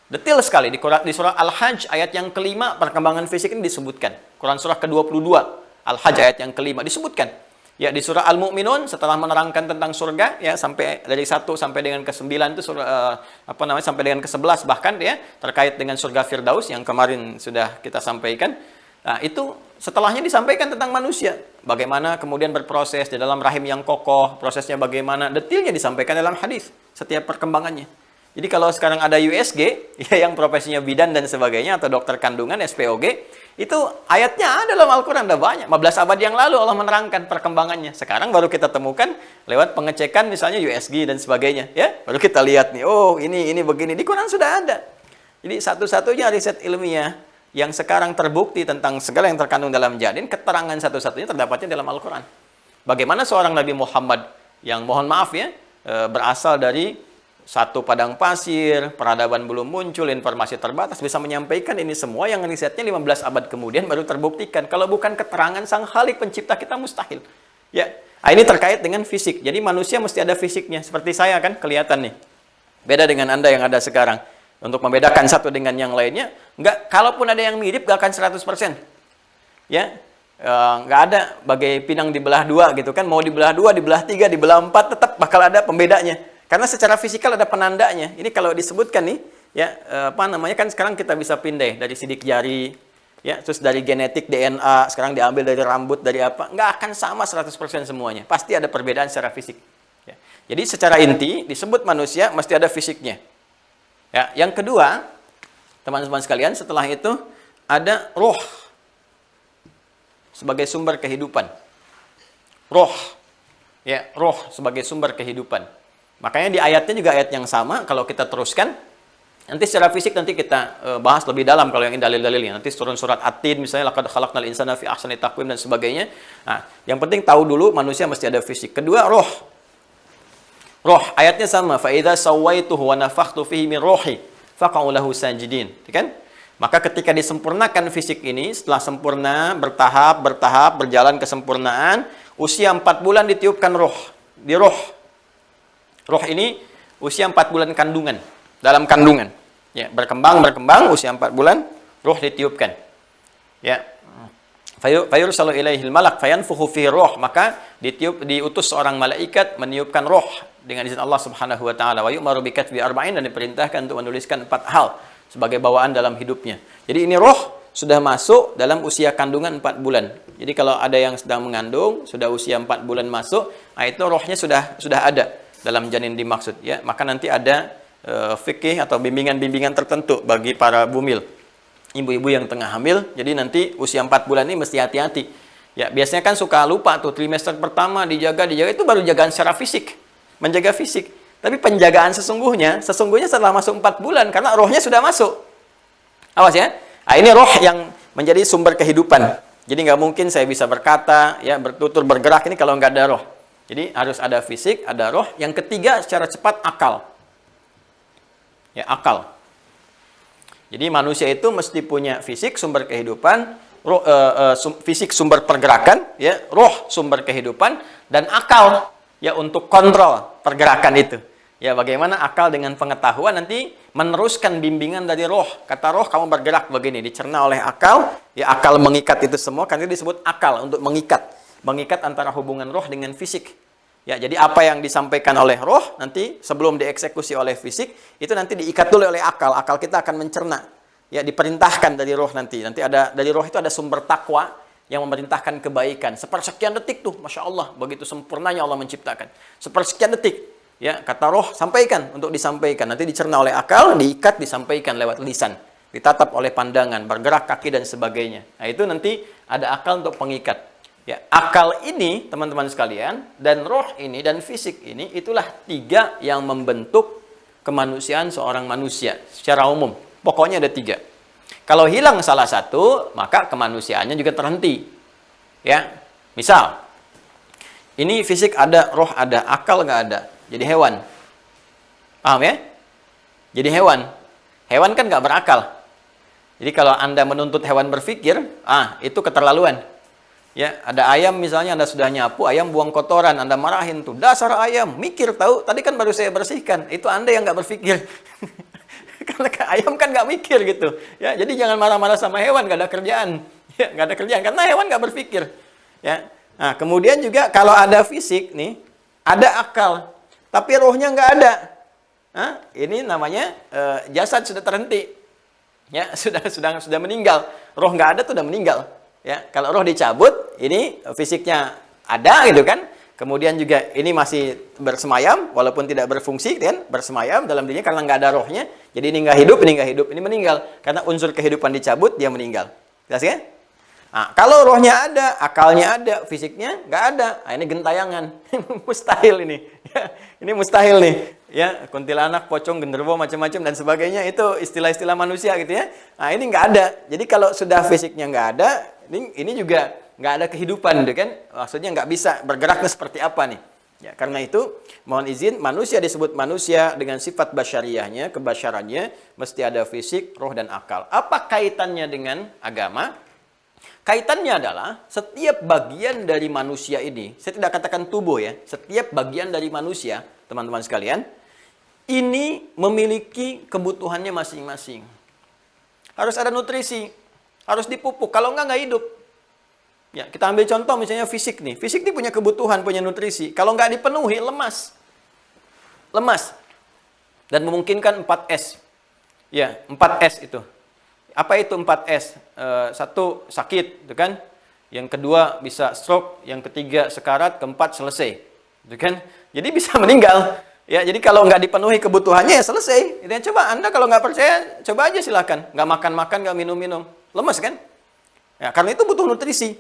Detail sekali di surah Al-Hajj ayat yang kelima perkembangan fisik ini disebutkan. Quran surah ke-22 Al-Hajj ayat yang kelima disebutkan. Ya, di surah Al-Mu'minun setelah menerangkan tentang surga ya sampai dari 1 sampai dengan ke-9 itu surah sampai dengan ke-11 bahkan ya terkait dengan surga Firdaus yang kemarin sudah kita sampaikan. Nah, itu setelahnya disampaikan tentang manusia. Bagaimana kemudian berproses di dalam rahim yang kokoh, prosesnya bagaimana, detailnya disampaikan dalam hadis, setiap perkembangannya. Jadi kalau sekarang ada USG, ya, yang profesinya bidan dan sebagainya, atau dokter kandungan, SPOG, itu ayatnya ada dalam Al-Quran, ada banyak. 15 abad yang lalu Allah menerangkan perkembangannya. Sekarang baru kita temukan lewat pengecekan misalnya USG dan sebagainya. Ya, baru kita lihat nih, oh ini begini. Di Quran sudah ada. Jadi satu-satunya riset ilmiah yang sekarang terbukti tentang segala yang terkandung dalam janin, keterangan satu-satunya terdapatnya dalam Al-Quran. Bagaimana seorang Nabi Muhammad yang mohon maaf ya, berasal dari satu padang pasir, peradaban belum muncul, informasi terbatas, bisa menyampaikan ini semua yang risetnya 15 abad kemudian baru terbuktikan. Kalau bukan keterangan Sang Khalik pencipta kita mustahil. Ya, ini terkait dengan fisik. Jadi manusia mesti ada fisiknya. Seperti saya kan kelihatan nih. Beda dengan Anda yang ada sekarang. Untuk membedakan satu dengan yang lainnya, kalaupun ada yang mirip, nggak akan 100%. Ya, nggak ada bagai pinang dibelah dua gitu kan, mau dibelah dua, dibelah tiga, dibelah empat, tetap bakal ada pembedanya. Karena secara fisikal ada penandanya. Ini kalau disebutkan nih, ya apa namanya kan sekarang kita bisa pindah dari sidik jari, ya terus dari genetik DNA, sekarang diambil dari rambut, dari apa, nggak akan sama 100% semuanya. Pasti ada perbedaan secara fisik. Ya. Jadi secara inti disebut manusia mesti ada fisiknya. Ya, yang kedua, teman-teman sekalian, setelah itu ada roh sebagai sumber kehidupan. Roh. Ya, roh sebagai sumber kehidupan. Makanya di ayatnya juga ayat yang sama, kalau kita teruskan, nanti secara fisik nanti kita bahas lebih dalam kalau yang dalil-dalilnya. Nanti turun surat At-Tin misalnya, laqad khalaqnal insana fi ahsani taqwim dan sebagainya. Nah, yang penting tahu dulu manusia mesti ada fisik. Kedua, roh. Roh, ayatnya sama, fa idza sawaituhu wa nafakhtu fihi min ruhi faqa'u lahu sajidin. Kan? Maka ketika disempurnakan fisik ini, setelah sempurna, bertahap, berjalan kesempurnaan, usia 4 bulan ditiupkan roh. Di roh. Roh ini usia 4 bulan kandungan. Dalam kandungan. Ya, berkembang, usia 4 bulan, roh ditiupkan. Ya. Fayursalu ilaihil malak fayanfukhu fihi roh. Maka diutus seorang malaikat meniupkan roh dengan izin Allah Subhanahu wa taala. Wa yu'maru bi katbi arba'in, dan diperintahkan untuk menuliskan 4 hal sebagai bawaan dalam hidupnya. Jadi ini roh sudah masuk dalam usia kandungan 4 bulan. Jadi kalau ada yang sedang mengandung, sudah usia 4 bulan masuk, nah itu rohnya sudah ada dalam janin dimaksud. Ya, maka nanti ada fikih atau bimbingan-bimbingan tertentu bagi para bumil, ibu-ibu yang tengah hamil. Jadi nanti usia 4 bulan ini mesti hati-hati. Ya, biasanya kan suka lupa tuh trimester pertama dijaga itu baru jagaan secara fisik, menjaga fisik. Tapi penjagaan sesungguhnya setelah masuk 4 bulan, karena rohnya sudah masuk. Awas ya. Nah, ini roh yang menjadi sumber kehidupan. Jadi nggak mungkin saya bisa berkata, ya bertutur, bergerak ini kalau nggak ada roh. Jadi harus ada fisik, ada roh. Yang ketiga secara cepat akal. Ya, akal. Jadi manusia itu mesti punya fisik sumber kehidupan, roh, fisik sumber pergerakan, ya, roh sumber kehidupan, dan akal ya untuk kontrol pergerakan itu. Ya, bagaimana akal dengan pengetahuan nanti meneruskan bimbingan dari roh. Kata roh, kamu bergerak begini, dicerna oleh akal. Ya, akal mengikat itu semua, karena itu disebut akal untuk mengikat. Mengikat antara hubungan roh dengan fisik. Ya, jadi apa yang disampaikan oleh roh, nanti sebelum dieksekusi oleh fisik, itu nanti diikat dulu oleh akal. Akal kita akan mencerna. Ya, diperintahkan dari roh nanti. Nanti ada, dari roh itu ada sumber takwa yang memerintahkan kebaikan. Sepersekian detik tuh, Masya Allah, begitu sempurnanya Allah menciptakan. Sepersekian detik. Ya, kata roh, sampaikan, untuk disampaikan. Nanti dicerna oleh akal, diikat, disampaikan lewat lisan. Ditatap oleh pandangan, bergerak kaki dan sebagainya. Nah, itu nanti ada akal untuk pengikat. Ya, akal ini, teman-teman sekalian, dan roh ini, dan fisik ini, itulah 3 yang membentuk kemanusiaan seorang manusia secara umum. Pokoknya ada 3. Kalau hilang salah satu, maka kemanusiaannya juga terhenti. Ya, misal, ini fisik ada, roh ada, akal nggak ada. Jadi hewan. Paham ya? Jadi hewan. Hewan kan nggak berakal. Jadi kalau Anda menuntut hewan berpikir, itu keterlaluan. Ya, ada ayam misalnya, Anda sudah nyapu, ayam buang kotoran, Anda marahin tuh. Dasar ayam, mikir tahu, tadi kan baru saya bersihkan. Itu Anda yang nggak berpikir. Karena ayam kan nggak mikir gitu. Ya, jadi jangan marah-marah sama hewan, nggak ada kerjaan. Ya, nggak ada kerjaan, karena hewan nggak berpikir. Ya. Nah, kemudian juga kalau ada fisik nih, ada akal. Tapi rohnya nggak ada. Ini namanya jasad sudah terhenti. Ya, sudah meninggal. Roh nggak ada tuh udah meninggal. Ya, kalau roh dicabut, ini fisiknya ada gitu kan. Kemudian juga ini masih bersemayam walaupun tidak berfungsi kan, bersemayam dalam dirinya karena nggak ada rohnya. Jadi ini nggak hidup, ini meninggal. Karena unsur kehidupan dicabut, dia meninggal. Jelas ya? Nah, kalau rohnya ada, akalnya ada, fisiknya nggak ada. Nah, ini gentayangan. Mustahil ini. Ya, ini mustahil nih. Ya, kuntilanak, pocong, genderuwo, macam-macam dan sebagainya. Itu istilah-istilah manusia gitu ya. Nah, ini nggak ada. Jadi kalau sudah fisiknya nggak ada, ini juga nggak ada kehidupan gitu kan. Maksudnya nggak bisa bergeraknya seperti apa nih. Ya, karena itu, mohon izin, manusia disebut manusia dengan sifat basyariahnya, kebasyarannya, mesti ada fisik, roh, dan akal. Apa kaitannya dengan agama? Kaitannya adalah setiap bagian dari manusia ini, saya tidak katakan tubuh ya, setiap bagian dari manusia, teman-teman sekalian, ini memiliki kebutuhannya masing-masing. Harus ada nutrisi, harus dipupuk, kalau nggak hidup. Ya, kita ambil contoh misalnya fisik nih. Fisik ini punya kebutuhan, punya nutrisi. Kalau nggak dipenuhi, lemas. Lemas. Dan memungkinkan 4S. Ya, 4S itu. Apa itu 4S? Satu, sakit, gitu kan? Yang kedua, bisa stroke. Yang ketiga, sekarat. Keempat, selesai. Gitu kan? Jadi bisa meninggal. Ya, jadi kalau nggak dipenuhi kebutuhannya, ya selesai. Itu yang coba, Anda kalau nggak percaya, coba aja silakan. Nggak makan-makan, nggak minum-minum. Lemes kan? Ya, karena itu butuh nutrisi.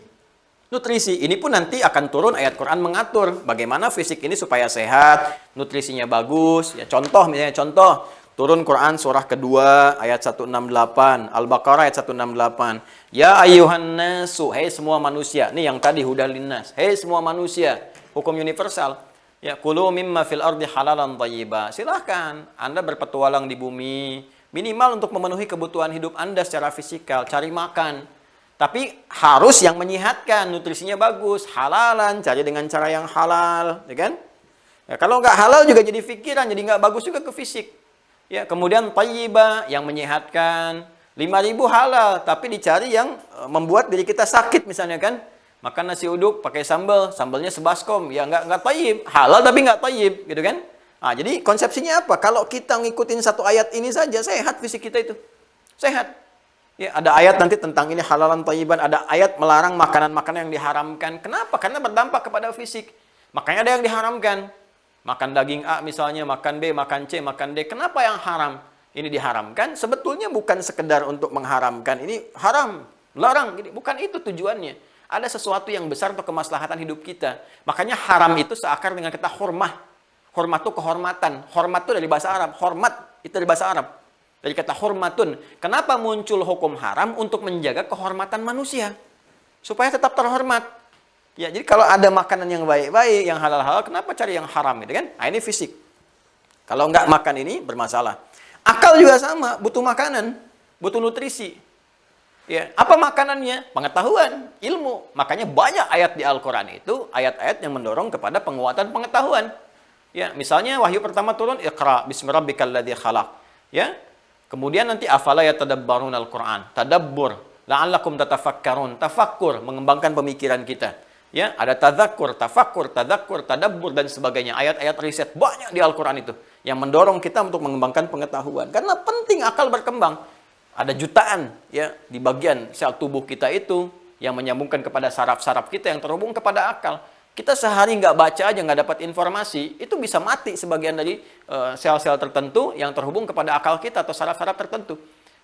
Nutrisi ini pun nanti akan turun ayat Quran mengatur bagaimana fisik ini supaya sehat, nutrisinya bagus. Ya, contoh misalnya turun Quran surah kedua ayat 168, Al-Baqarah ayat 168. Ya ayyuhan nasu, hei semua manusia. Ini yang tadi hudal linnas. Hei semua manusia, hukum universal. Ya, kulu mimma fil ardi halalan thayyiba. Silahkan Anda berpetualang di bumi minimal untuk memenuhi kebutuhan hidup Anda secara fisikal, cari makan. Tapi harus yang menyehatkan, nutrisinya bagus, halalan, cari dengan cara yang halal, ya kan? Ya, kalau nggak halal juga jadi pikiran, jadi nggak bagus juga ke fisik. Ya, kemudian thayyibah yang menyehatkan, 5.000 halal, tapi dicari yang membuat diri kita sakit misalnya kan? Makan nasi uduk pakai sambal, sambalnya sebaskom, ya nggak thayyib, halal tapi nggak thayyib, gitu kan? Nah, jadi konsepsinya apa? Kalau kita ngikutin satu ayat ini saja, sehat fisik kita itu, sehat. Ya, ada ayat nanti tentang ini halalan thayyiban, ada ayat melarang makanan-makanan yang diharamkan. Kenapa? Karena berdampak kepada fisik. Makanya ada yang diharamkan. Makan daging A misalnya, makan B, makan C, makan D. Kenapa yang haram? Ini diharamkan, sebetulnya bukan sekedar untuk mengharamkan. Ini haram, larang. Bukan itu tujuannya. Ada sesuatu yang besar untuk kemaslahatan hidup kita. Makanya haram itu seakar dengan kata hormah. Hormat itu kehormatan. Hormat itu dari bahasa Arab. Hormat itu dari bahasa Arab. Dari kata hormatun. Kenapa muncul hukum haram? Untuk menjaga kehormatan manusia. Supaya tetap terhormat. Ya, jadi kalau ada makanan yang baik-baik, yang halal-halal, kenapa cari yang haram gitu kan? Nah, ini fisik. Kalau nggak makan ini, bermasalah. Akal juga sama, butuh makanan, butuh nutrisi. Ya, apa makanannya? Pengetahuan, ilmu. Makanya banyak ayat di Al-Quran itu, ayat-ayat yang mendorong kepada penguatan pengetahuan. Ya, misalnya wahyu pertama turun, Iqra, bismi rabbikal ladzi khalaq. Ya, kemudian nanti afala yatadabbarun al-Quran. Tadabbur. La'allakum tatafakkarun. Tafakkur. Mengembangkan pemikiran kita. Ya, ada tadzakur, tafakkur, tadzakur, tadabbur, dan sebagainya. Ayat-ayat riset. Banyak di Al-Quran itu. Yang mendorong kita untuk mengembangkan pengetahuan. Karena penting akal berkembang. Ada jutaan ya di bagian sel tubuh kita itu. Yang menyambungkan kepada saraf-saraf kita yang terhubung kepada akal. Kita sehari nggak baca aja, nggak dapat informasi, itu bisa mati sebagian dari sel-sel tertentu yang terhubung kepada akal kita atau saraf-saraf tertentu.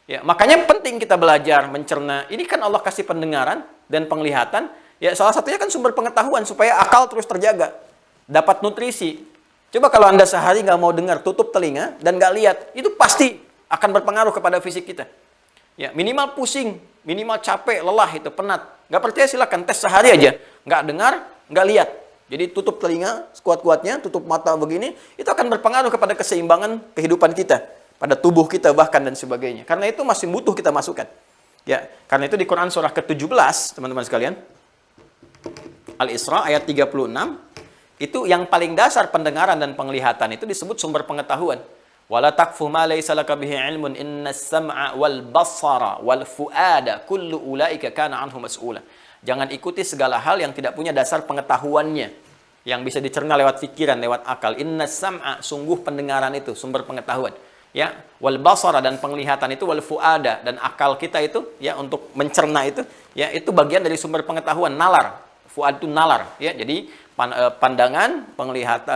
Ya, makanya penting kita belajar mencerna. Ini kan Allah kasih pendengaran dan penglihatan. Ya, salah satunya kan sumber pengetahuan supaya akal terus terjaga, dapat nutrisi. Coba kalau Anda sehari nggak mau dengar, tutup telinga dan nggak lihat, itu pasti akan berpengaruh kepada fisik kita. Ya, minimal pusing, minimal capek, lelah itu, penat. Nggak percaya silakan tes sehari aja, nggak dengar, nggak lihat. Jadi tutup telinga sekuat-kuatnya, tutup mata begini, itu akan berpengaruh kepada keseimbangan kehidupan kita, pada tubuh kita bahkan dan sebagainya. Karena itu masih butuh kita masukkan. Ya, karena itu di Quran surah ke-17, teman-teman sekalian, Al-Isra ayat 36, itu yang paling dasar pendengaran dan penglihatan itu disebut sumber pengetahuan. Wala taqfu ma laysa laka bihi ilmun innas sam'a wal basara wal fuada kullu ulaika kana anhu mas'ula. Jangan ikuti segala hal yang tidak punya dasar pengetahuannya, yang bisa dicerna lewat pikiran, lewat akal. Innas sam'a, sungguh pendengaran itu sumber pengetahuan. Ya, wal basara, dan penglihatan itu, wal fuada, dan akal kita itu ya untuk mencerna itu, ya itu bagian dari sumber pengetahuan, nalar. Fuad itu nalar, ya. Jadi pandangan,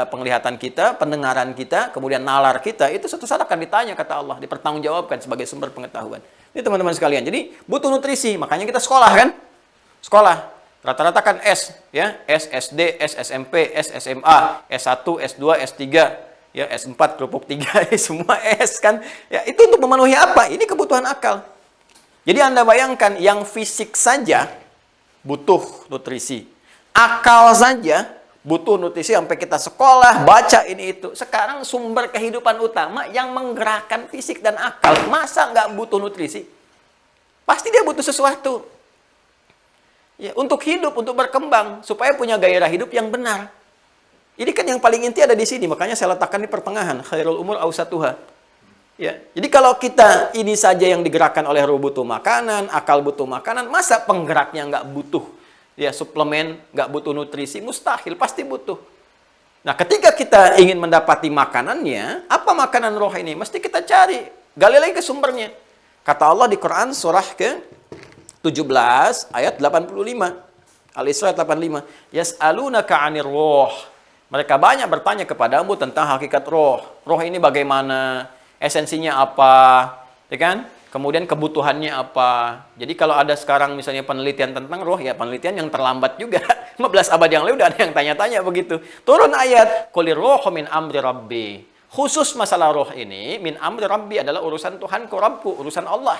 penglihatan kita, pendengaran kita, kemudian nalar kita, itu suatu saat akan ditanya, kata Allah, dipertanggungjawabkan sebagai sumber pengetahuan. Ini teman-teman sekalian. Jadi butuh nutrisi, makanya kita sekolah kan? Sekolah. Rata-rata kan S, ya, S, SD, S, SMP, S, SMA, S1, S2, S3, ya, S4, kerupuk 3, semua S kan. Ya, itu untuk memenuhi apa? Ini kebutuhan akal. Jadi Anda bayangkan, yang fisik saja butuh nutrisi. Akal saja butuh nutrisi sampai kita sekolah, baca ini itu. Sekarang sumber kehidupan utama yang menggerakkan fisik dan akal. Masa nggak butuh nutrisi? Pasti dia butuh sesuatu. Ya, untuk hidup, untuk berkembang, supaya punya gairah hidup yang benar. Ini kan yang paling inti ada di sini, makanya saya letakkan di pertengahan. Khairul umur awsatuha. Ya, jadi kalau kita ini saja yang digerakkan oleh ruh butuh makanan, akal butuh makanan, masa penggeraknya nggak butuh ya suplemen, nggak butuh nutrisi, mustahil, pasti butuh. Nah, ketika kita ingin mendapati makanannya, apa makanan roh ini? Mesti kita cari, gali lagi ke sumbernya. Kata Allah di Quran surah ke-17 ayat 85. Al-Isra 85. Yas'alunaka 'anir roh. Mereka banyak bertanya kepadamu tentang hakikat roh. Roh ini bagaimana? Esensinya apa? Ya kan? Kemudian kebutuhannya apa? Jadi kalau ada sekarang misalnya penelitian tentang roh, ya penelitian yang terlambat juga. 15 abad yang lalu udah ada yang tanya-tanya begitu. Turun ayat, "Qulir rohu min amri rabbi." Khusus masalah roh ini, min amri rabbi adalah urusan Tuhanku, Rabbku, urusan Allah.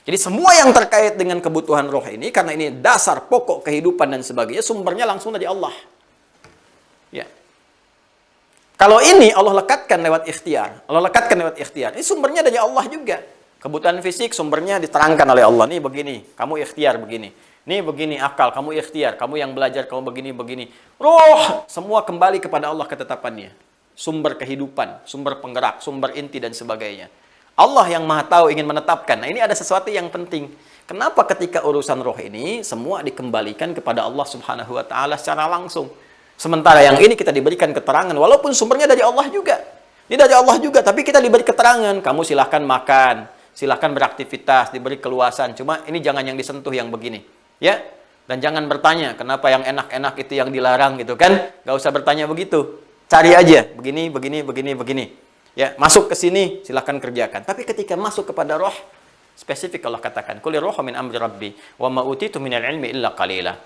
Jadi semua yang terkait dengan kebutuhan roh ini, karena ini dasar pokok kehidupan dan sebagainya, sumbernya langsung dari Allah. Ya. Kalau ini Allah lekatkan lewat ikhtiar. Allah lekatkan lewat ikhtiar. Ini sumbernya dari Allah juga. Kebutuhan fisik sumbernya diterangkan oleh Allah. Nih begini, kamu ikhtiar begini. Nih begini akal, kamu ikhtiar. Kamu yang belajar, kamu begini. Roh, semua kembali kepada Allah ketetapannya. Sumber kehidupan, sumber penggerak, sumber inti dan sebagainya. Allah yang maha tahu ingin menetapkan. Nah, ini ada sesuatu yang penting. Kenapa ketika urusan roh ini, semua dikembalikan kepada Allah Subhanahu wa Ta'ala secara langsung. Sementara yang ini kita diberikan keterangan, walaupun sumbernya dari Allah juga. Ini dari Allah juga, tapi kita diberi keterangan. Kamu silahkan makan, silahkan beraktivitas, diberi keluasan. Cuma ini jangan yang disentuh yang begini. Ya, dan jangan bertanya, kenapa yang enak-enak itu yang dilarang gitu kan? Gak usah bertanya begitu. Cari aja, begini. Ya, masuk ke sini, silahkan kerjakan. Tapi ketika masuk kepada roh, spesifik Allah katakan, "Qulir rohu min amri rabbi, wa ma utitu minal ilmi illa qalila."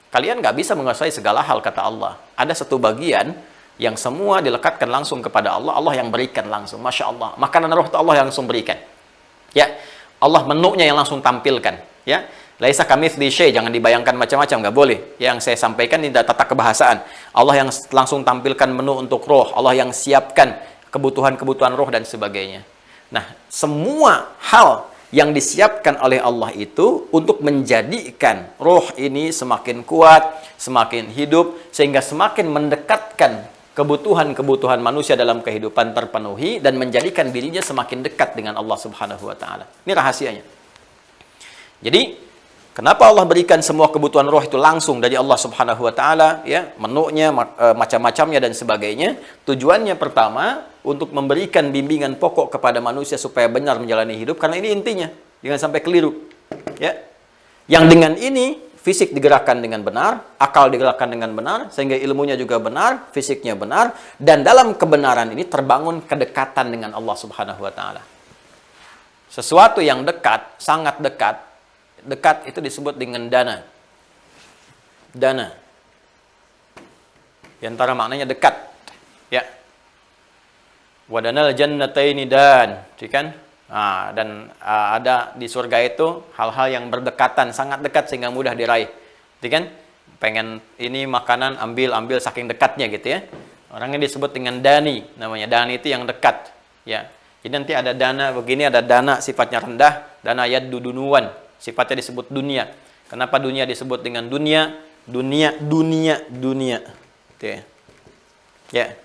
Kalian nggak bisa menguasai segala hal, kata Allah. Ada satu bagian yang semua dilekatkan langsung kepada Allah, Allah yang berikan langsung. Masya Allah, makanan roh itu Allah yang langsung berikan. Ya, Allah menunya yang langsung tampilkan. Ya, laisa kamitsli syai', jangan dibayangkan macam-macam, nggak boleh. Yang saya sampaikan ini tata kebahasaan. Allah yang langsung tampilkan menu untuk roh, Allah yang siapkan kebutuhan-kebutuhan roh dan sebagainya. Nah, semua hal yang disiapkan oleh Allah itu untuk menjadikan roh ini semakin kuat, semakin hidup, sehingga semakin mendekatkan kebutuhan-kebutuhan manusia dalam kehidupan terpenuhi dan menjadikan dirinya semakin dekat dengan Allah Subhanahu wa Ta'ala. Ini rahasianya. Jadi, kenapa Allah berikan semua kebutuhan roh itu langsung dari Allah Subhanahu wa Ta'ala, ya, menunya, macam-macamnya dan sebagainya? Tujuannya pertama, untuk memberikan bimbingan pokok kepada manusia supaya benar menjalani hidup, karena ini intinya, jangan sampai keliru. Ya. Yang dengan ini, fisik digerakkan dengan benar, akal digerakkan dengan benar, sehingga ilmunya juga benar, fisiknya benar, dan dalam kebenaran ini terbangun kedekatan dengan Allah Subhanahu wa Ta'ala. Sesuatu yang dekat, sangat dekat, dekat itu disebut dengan dana. Dana. Di antara maknanya dekat. Ya. Wadanal jannataini dan, kan? Nah, dan ada di surga itu hal-hal yang berdekatan, sangat dekat sehingga mudah diraih. Kan? Pengen ini makanan ambil saking dekatnya gitu ya. Orangnya disebut dengan dani, namanya dani itu yang dekat. Ya. Jadi nanti ada dana begini, ada dana sifatnya rendah, dana yaddudunuan. Sifatnya disebut dunia. Kenapa dunia disebut dengan dunia? Dunia. Ya,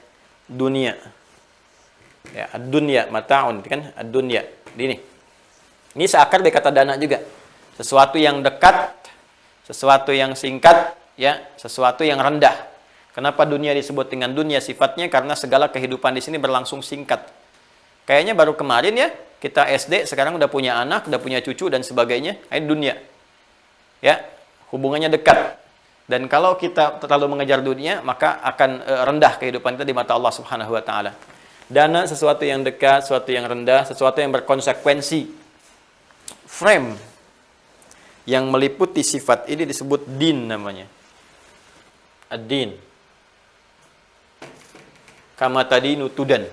dunia. Ya, dunia mataun, kan? Dunia. Ini seakar dari kata dana juga. Sesuatu yang dekat, sesuatu yang singkat, ya, sesuatu yang rendah. Kenapa dunia disebut dengan dunia sifatnya? Karena segala kehidupan di sini berlangsung singkat. Kayaknya baru kemarin ya, kita SD, sekarang udah punya anak, udah punya cucu dan sebagainya. Ini dunia. Ya, hubungannya dekat. Dan kalau kita terlalu mengejar dunia, maka akan rendah kehidupan kita di mata Allah Subhanahu wa Ta'ala. Dana sesuatu yang dekat, sesuatu yang rendah, sesuatu yang berkonsekuensi. Frame yang meliputi sifat ini disebut din namanya. Ad-din. Kama tadinu tudan.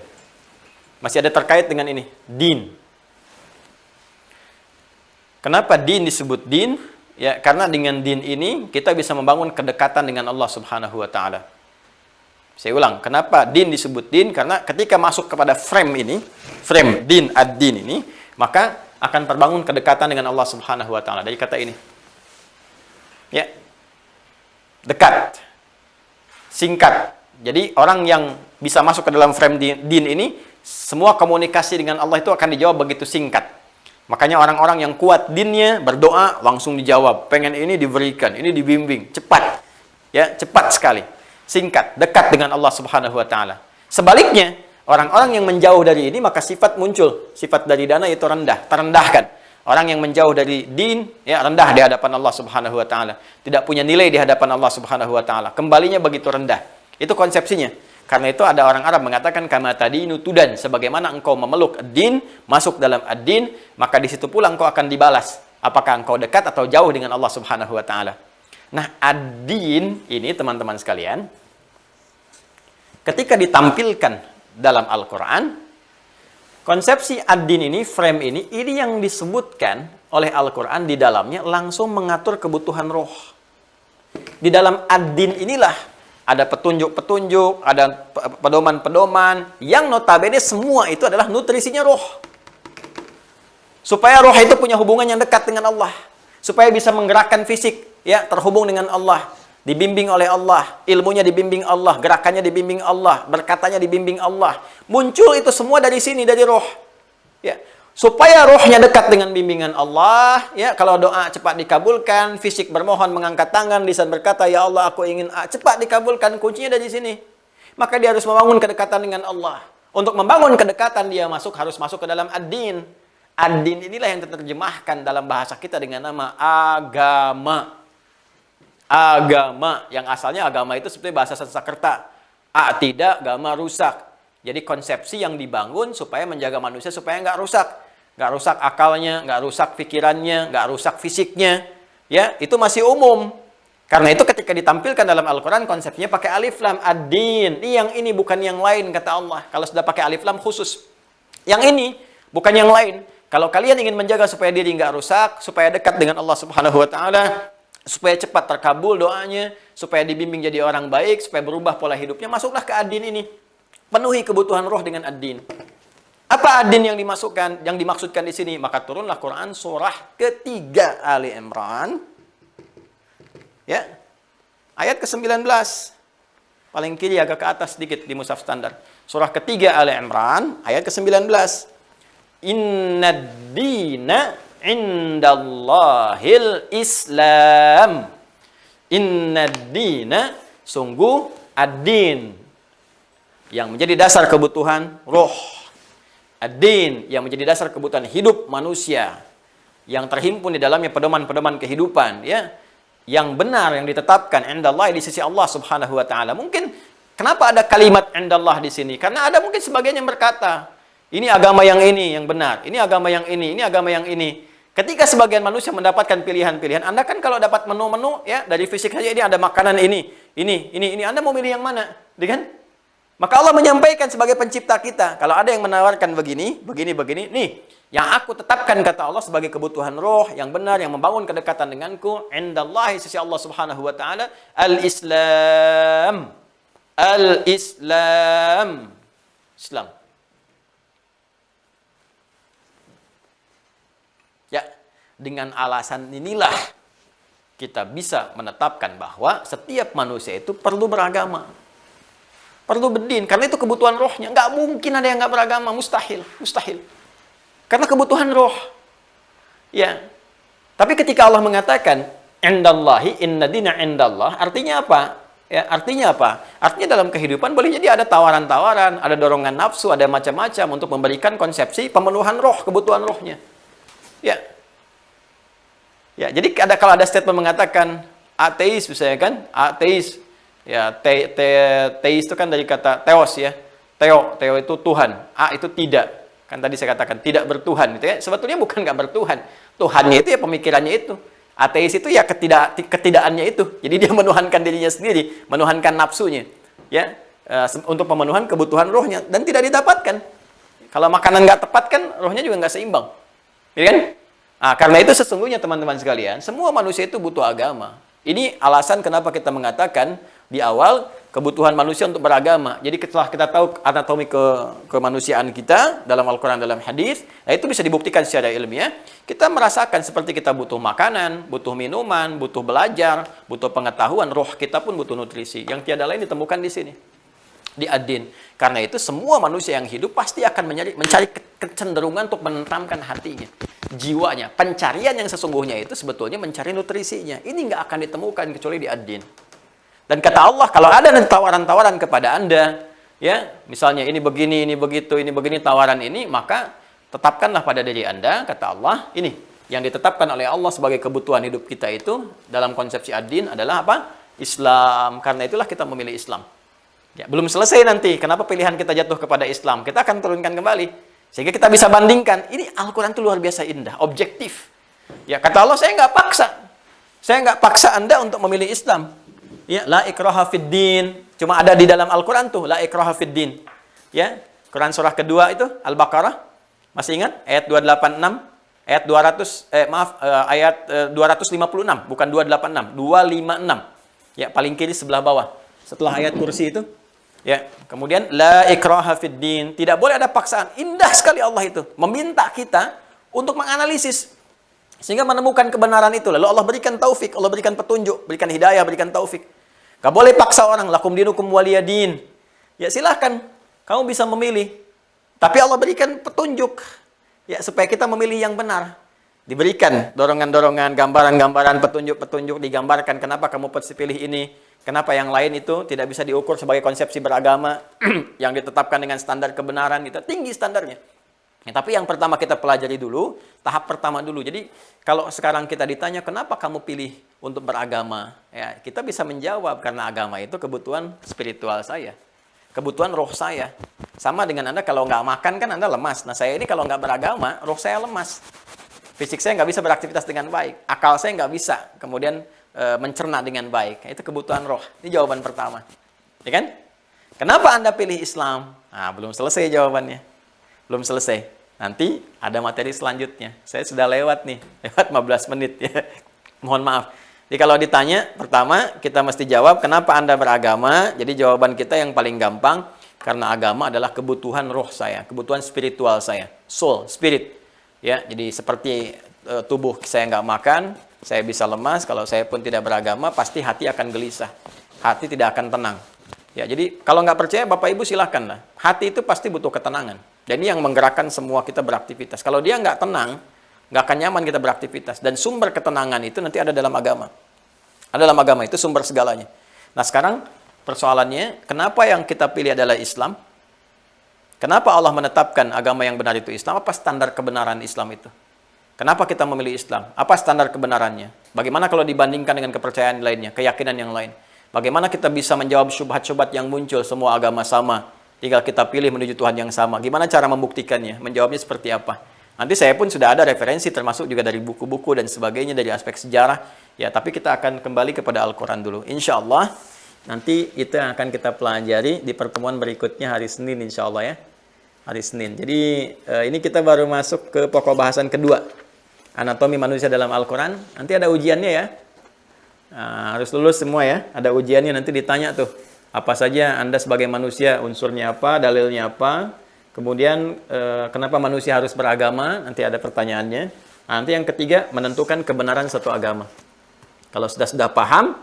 Masih ada terkait dengan ini, din. Kenapa din disebut din? Ya, karena dengan din ini kita bisa membangun kedekatan dengan Allah Subhanahu wa Ta'ala. Saya ulang, kenapa din disebut din? Karena ketika masuk kepada frame ini, frame din ad-din ini, maka akan terbangun kedekatan dengan Allah Subhanahu wa Ta'ala dari kata ini. Ya. Dekat. Singkat. Jadi orang yang bisa masuk ke dalam frame din ini, semua komunikasi dengan Allah itu akan dijawab begitu singkat. Makanya orang-orang yang kuat dinnya berdoa langsung dijawab, pengen ini diberikan, ini dibimbing, cepat. Ya, cepat sekali. Singkat, dekat dengan Allah Subhanahu wa taala. Sebaliknya, orang-orang yang menjauh dari ini maka sifat muncul, sifat dari dana itu rendah, terendahkan. Orang yang menjauh dari din ya rendah di hadapan Allah Subhanahu wa taala, tidak punya nilai di hadapan Allah Subhanahu wa taala. Kembalinya begitu rendah. Itu konsepsinya. Karena itu ada orang Arab mengatakan kama tadinu tudan, sebagaimana engkau memeluk ad-din, masuk dalam ad-din, maka di situ pula engkau akan dibalas. Apakah engkau dekat atau jauh dengan Allah Subhanahu wa taala. Nah, ad-din ini teman-teman sekalian, ketika ditampilkan dalam Al-Qur'an, konsepsi ad-din ini, frame ini yang disebutkan oleh Al-Qur'an di dalamnya langsung mengatur kebutuhan roh. Di dalam ad-din inilah ada petunjuk-petunjuk, ada pedoman-pedoman, yang notabene semua itu adalah nutrisinya roh. Supaya roh itu punya hubungan yang dekat dengan Allah. Supaya bisa menggerakkan fisik, ya terhubung dengan Allah. Dibimbing oleh Allah, ilmunya dibimbing Allah, gerakannya dibimbing Allah, berkatanya dibimbing Allah. Muncul itu semua dari sini, dari roh. Ya. Supaya rohnya dekat dengan bimbingan Allah, ya kalau doa cepat dikabulkan, fisik bermohon mengangkat tangan, lisan berkata, ya Allah aku ingin cepat dikabulkan, kuncinya dari sini. Maka dia harus membangun kedekatan dengan Allah. Untuk membangun kedekatan dia harus masuk ke dalam ad-din. Ad-din inilah yang diterjemahkan dalam bahasa kita dengan nama agama. Agama, yang asalnya agama itu seperti bahasa Sanskerta. Tidak, agama rusak. Jadi konsepsi yang dibangun supaya menjaga manusia supaya nggak rusak. Nggak rusak akalnya, nggak rusak pikirannya, nggak rusak fisiknya. Ya, itu masih umum. Karena itu ketika ditampilkan dalam Al-Quran, konsepnya pakai alif lam, ad-din. Yang ini bukan yang lain, kata Allah. Kalau sudah pakai alif lam khusus. Yang ini bukan yang lain. Kalau kalian ingin menjaga supaya diri nggak rusak, supaya dekat dengan Allah Subhanahu wa taala, supaya cepat terkabul doanya, supaya dibimbing jadi orang baik, supaya berubah pola hidupnya, masuklah ke ad-din ini. Penuhi kebutuhan roh dengan ad-din. Apa ad-din yang dimaksudkan di sini? Maka turunlah Quran surah ketiga Ali Imran. Ya. Ayat ke-19. Paling kiri agak ke atas sedikit di mushaf standar. Surah ketiga Ali Imran, ayat ke-19. Innad dina indallahil Islam. Innad dina, sungguh ad-din yang menjadi dasar kebutuhan roh. Ad-din yang menjadi dasar kebutuhan hidup manusia. Yang terhimpun di dalamnya pedoman-pedoman kehidupan. Ya, yang benar, yang ditetapkan indallah di sisi Allah Subhanahu wa ta'ala. Mungkin, kenapa ada kalimat indallah di sini? Karena ada mungkin sebagian yang berkata, ini agama yang ini, yang benar. Ini agama yang ini agama yang ini. Ketika sebagian manusia mendapatkan pilihan-pilihan, Anda kan kalau dapat menu-menu, ya dari fisik saja ini ada makanan ini. Anda mau milih yang mana? Kan? Maka Allah menyampaikan sebagai pencipta kita, kalau ada yang menawarkan begini, nih, yang aku tetapkan kata Allah sebagai kebutuhan roh yang benar, yang membangun kedekatan denganku, indallahi sisi Allah Subhanahu wa taala, al-Islam. Al-Islam. Islam. Ya, dengan alasan inilah kita bisa menetapkan bahwa setiap manusia itu perlu beragama. Perlu berdin, karena itu kebutuhan rohnya. Nggak mungkin ada yang nggak beragama, mustahil. Karena kebutuhan roh. Ya. Tapi ketika Allah mengatakan, indallahi, inna dina indallah, artinya apa? Ya, artinya apa? Artinya dalam kehidupan boleh jadi ada tawaran-tawaran, ada dorongan nafsu, ada macam-macam untuk memberikan konsepsi pemenuhan roh, kebutuhan rohnya. Ya. Ya, jadi kalau ada statement mengatakan ateis misalnya kan, ateis. Ya, teis itu kan dari kata teos ya. Teo itu Tuhan. Itu tidak. Kan tadi saya katakan tidak bertuhan gitu ya. Sebetulnya bukan nggak bertuhan. Tuhannya itu ya pemikirannya itu. Ateis itu ya ketidakannya itu. Jadi dia menuhankan dirinya sendiri, menuhankan nafsunya. Ya, untuk pemenuhan kebutuhan rohnya dan tidak didapatkan. Kalau makanan nggak tepat kan rohnya juga nggak seimbang. Ya kan? Karena itu sesungguhnya teman-teman sekalian, semua manusia itu butuh agama. Ini alasan kenapa kita mengatakan di awal kebutuhan manusia untuk beragama. Jadi setelah kita tahu anatomi kemanusiaan kita dalam Al-Quran, dalam hadis, itu bisa dibuktikan secara ilmiah. Kita merasakan seperti kita butuh makanan, butuh minuman, butuh belajar, butuh pengetahuan. Roh kita pun butuh nutrisi. Yang tiada lain ditemukan di sini, di ad-din. Karena itu semua manusia yang hidup pasti akan mencari kecenderungan untuk menenteramkan hatinya. jiwanya. Pencarian yang sesungguhnya itu sebetulnya mencari nutrisinya. Ini nggak akan ditemukan kecuali di ad-din. Dan kata Allah, kalau ada tawaran-tawaran kepada Anda, ya, misalnya ini begini, ini begitu, ini begini tawaran ini, maka tetapkanlah pada diri Anda, kata Allah, ini yang ditetapkan oleh Allah sebagai kebutuhan hidup kita itu dalam konsepsi ad-din adalah apa? Islam. Karena itulah kita memilih Islam. Ya, belum selesai nanti. Kenapa pilihan kita jatuh kepada Islam? Kita akan turunkan kembali. Sehingga kita bisa bandingkan. Ini Al-Quran itu luar biasa indah, objektif. Ya, kata Allah, saya nggak paksa. Saya nggak paksa Anda untuk memilih Islam. Ya, la ikraha fid din. Cuma ada di dalam Al-Quran tuh, la ikraha fid din. Ya, Quran surah kedua itu, Al-Baqarah. Masih ingat? Ayat 286. Ayat 256, bukan 286, 256. Ya, paling kiri sebelah bawah. Setelah ayat kursi itu. Ya, kemudian la ikraha fid din, tidak boleh ada paksaan. Indah sekali Allah itu meminta kita untuk menganalisis sehingga menemukan kebenaran itu. Lalu Allah berikan taufik, Allah berikan petunjuk, berikan hidayah, berikan taufik. Gak boleh paksa orang, lakum dinukum waliyadin. Ya, silahkan kamu bisa memilih. Tapi Allah berikan petunjuk. Ya, supaya kita memilih yang benar. Diberikan dorongan-dorongan, gambaran-gambaran, petunjuk-petunjuk, digambarkan kenapa kamu pilih ini, kenapa yang lain itu tidak bisa diukur sebagai konsepsi beragama yang ditetapkan dengan standar kebenaran, itu tinggi standarnya. Ya, tapi yang pertama kita pelajari dulu, tahap pertama dulu. Jadi kalau sekarang kita ditanya kenapa kamu pilih untuk beragama, ya kita bisa menjawab karena agama itu kebutuhan spiritual saya. Kebutuhan roh saya. Sama dengan Anda kalau nggak makan kan Anda lemas. Nah saya ini kalau nggak beragama, roh saya lemas. Fisik saya nggak bisa beraktivitas dengan baik. Akal saya nggak bisa kemudian mencerna dengan baik. Itu kebutuhan roh. Ini jawaban pertama. Ya kan? Kenapa Anda pilih Islam? Nah, belum selesai jawabannya. Belum selesai. Nanti ada materi selanjutnya. Saya sudah lewat nih. Lewat 15 menit ya. Mohon maaf. Jadi kalau ditanya, pertama kita mesti jawab kenapa Anda beragama. Jadi jawaban kita yang paling gampang, karena agama adalah kebutuhan roh saya, kebutuhan spiritual saya, soul, spirit. Ya, jadi seperti tubuh saya nggak makan, saya bisa lemas. Kalau saya pun tidak beragama, pasti hati akan gelisah, hati tidak akan tenang. Ya, jadi kalau nggak percaya, Bapak Ibu silahkan lah. Hati itu pasti butuh ketenangan. Dan ini yang menggerakkan semua kita beraktivitas. Kalau dia nggak tenang, nggak akan nyaman kita beraktivitas. Dan sumber ketenangan itu nanti ada dalam agama. Ada dalam agama, itu sumber segalanya. Nah sekarang persoalannya, kenapa yang kita pilih adalah Islam? Kenapa Allah menetapkan agama yang benar itu Islam? Apa standar kebenaran Islam itu? Kenapa kita memilih Islam? Apa standar kebenarannya? Bagaimana kalau dibandingkan dengan kepercayaan lainnya, keyakinan yang lain? Bagaimana kita bisa menjawab syubhat-syubhat yang muncul, semua agama sama, tinggal kita pilih menuju Tuhan yang sama? Gimana cara membuktikannya? Menjawabnya seperti apa? Nanti saya pun sudah ada referensi, termasuk juga dari buku-buku dan sebagainya, dari aspek sejarah. Ya, tapi kita akan kembali kepada Al-Quran dulu. Insya Allah, nanti itu yang akan kita pelajari di pertemuan berikutnya hari Senin, insya Allah ya. Hari Senin. Jadi, ini kita baru masuk ke pokok bahasan kedua. Anatomi manusia dalam Al-Quran. Nanti ada ujiannya ya. Nah, harus lulus semua ya. Ada ujiannya, nanti ditanya tuh. Apa saja Anda sebagai manusia, unsurnya apa, dalilnya apa. Kemudian, kenapa manusia harus beragama? Nanti ada pertanyaannya. Nanti yang ketiga, menentukan kebenaran satu agama. Kalau sudah paham,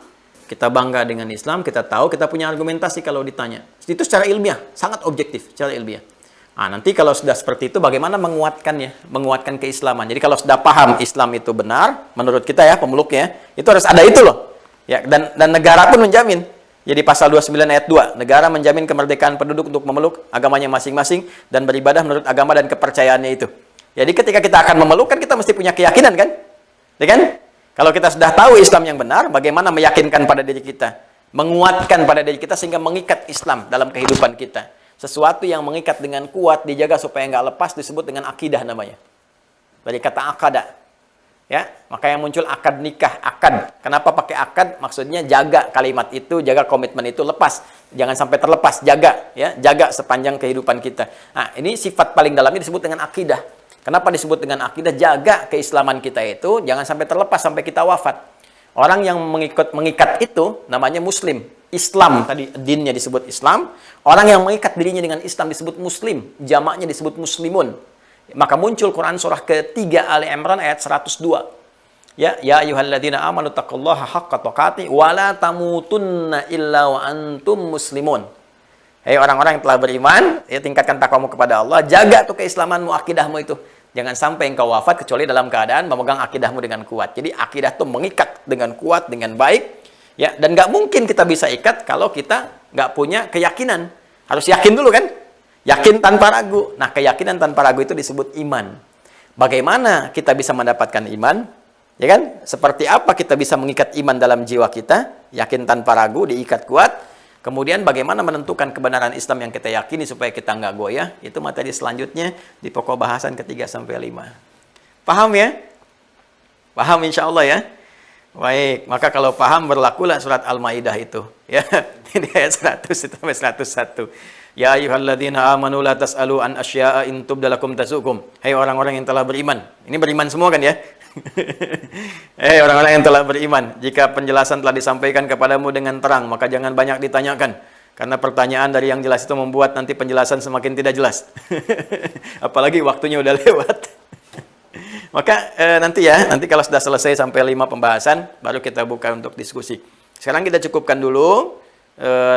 kita bangga dengan Islam, kita tahu, kita punya argumentasi kalau ditanya. Itu secara ilmiah, sangat objektif, secara ilmiah. Nah, nanti kalau sudah seperti itu, bagaimana menguatkannya? Menguatkan keislaman. Jadi kalau sudah paham Islam itu benar, menurut kita ya, pemeluknya, itu harus ada itu loh. Ya, dan negara pun menjamin. Jadi pasal 29 ayat 2, negara menjamin kemerdekaan penduduk untuk memeluk agamanya masing-masing dan beribadah menurut agama dan kepercayaannya itu. Jadi ketika kita akan memeluk, kan kita mesti punya keyakinan kan? Ya kan? Kalau kita sudah tahu Islam yang benar, bagaimana meyakinkan pada diri kita? Menguatkan pada diri kita sehingga mengikat Islam dalam kehidupan kita. Sesuatu yang mengikat dengan kuat, dijaga supaya nggak lepas, disebut dengan akidah namanya. Dari kata akadah. Ya, makanya muncul akad nikah, akad. Kenapa pakai akad? Maksudnya jaga kalimat itu, jaga komitmen itu, lepas. Jangan sampai terlepas, jaga. Ya, jaga sepanjang kehidupan kita. Nah, ini sifat paling dalamnya disebut dengan akidah. Kenapa disebut dengan akidah? Jaga keislaman kita itu, jangan sampai terlepas sampai kita wafat. Orang yang mengikat itu namanya muslim. Islam, tadi dinnya disebut Islam. Orang yang mengikat dirinya dengan Islam disebut muslim. Jamaknya disebut muslimun. Maka muncul Quran surah ketiga Ali Imran ayat 102. Ya ayyuhalladzina amanu taqullaha haqqa tuqatih wa la tamutunna illa wa antum muslimun. Hei orang-orang yang telah beriman, ya tingkatkan takwamu kepada Allah, jaga tuh keislamanmu, akidahmu itu. Jangan sampai engkau wafat kecuali dalam keadaan memegang akidahmu dengan kuat. Jadi akidah itu mengikat dengan kuat, dengan baik. Ya, dan nggak mungkin kita bisa ikat kalau kita nggak punya keyakinan. Harus yakin dulu kan? Yakin tanpa ragu. Nah, keyakinan tanpa ragu itu disebut iman. Bagaimana kita bisa mendapatkan iman? Ya kan? Seperti apa kita bisa mengikat iman dalam jiwa kita? Yakin tanpa ragu, diikat kuat. Kemudian bagaimana menentukan kebenaran Islam yang kita yakini supaya kita nggak goyah? Itu materi selanjutnya di pokok bahasan ketiga sampai 5. Paham ya? Paham insya Allah ya? Baik, maka kalau paham berlakulah surat Al-Maidah itu. Ya, di ayat 100 sampai 101. Ya ayyuhalladzina amanu la tas'alu an asya'a in tubdalakum tasukum. Hai orang-orang yang telah beriman. Ini beriman semua kan ya? Orang-orang yang telah beriman, jika penjelasan telah disampaikan kepadamu dengan terang, maka jangan banyak ditanyakan, karena pertanyaan dari yang jelas itu membuat nanti penjelasan semakin tidak jelas. Apalagi waktunya udah lewat. Maka nanti kalau sudah selesai sampai 5 pembahasan, baru kita buka untuk diskusi. Sekarang kita cukupkan dulu.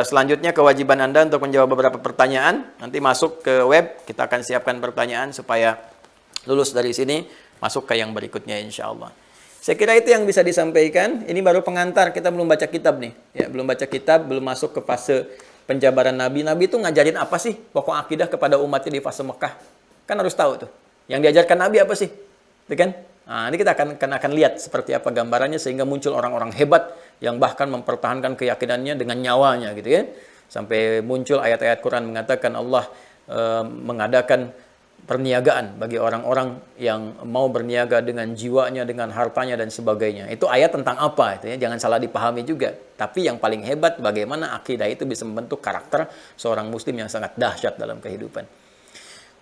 Selanjutnya kewajiban Anda untuk menjawab beberapa pertanyaan. Nanti masuk ke web, kita akan siapkan pertanyaan supaya lulus dari sini masuk ke yang berikutnya insya Allah. Saya kira itu yang bisa disampaikan. Ini baru pengantar, kita belum baca kitab nih. Ya, belum baca kitab, belum masuk ke fase penjabaran Nabi. Nabi itu ngajarin apa sih pokok akidah kepada umatnya di fase Mekah? Kan harus tahu tuh. Yang diajarkan Nabi apa sih? Itu kan? Nah, ini kita akan lihat seperti apa gambarannya sehingga muncul orang-orang hebat yang bahkan mempertahankan keyakinannya dengan nyawanya gitu ya. Sampai muncul ayat-ayat Quran mengatakan Allah mengadakan perniagaan bagi orang-orang yang mau berniaga dengan jiwanya, dengan hartanya dan sebagainya. Itu ayat tentang apa itu ya? Jangan salah dipahami juga. Tapi yang paling hebat bagaimana akidah itu bisa membentuk karakter seorang muslim yang sangat dahsyat dalam kehidupan.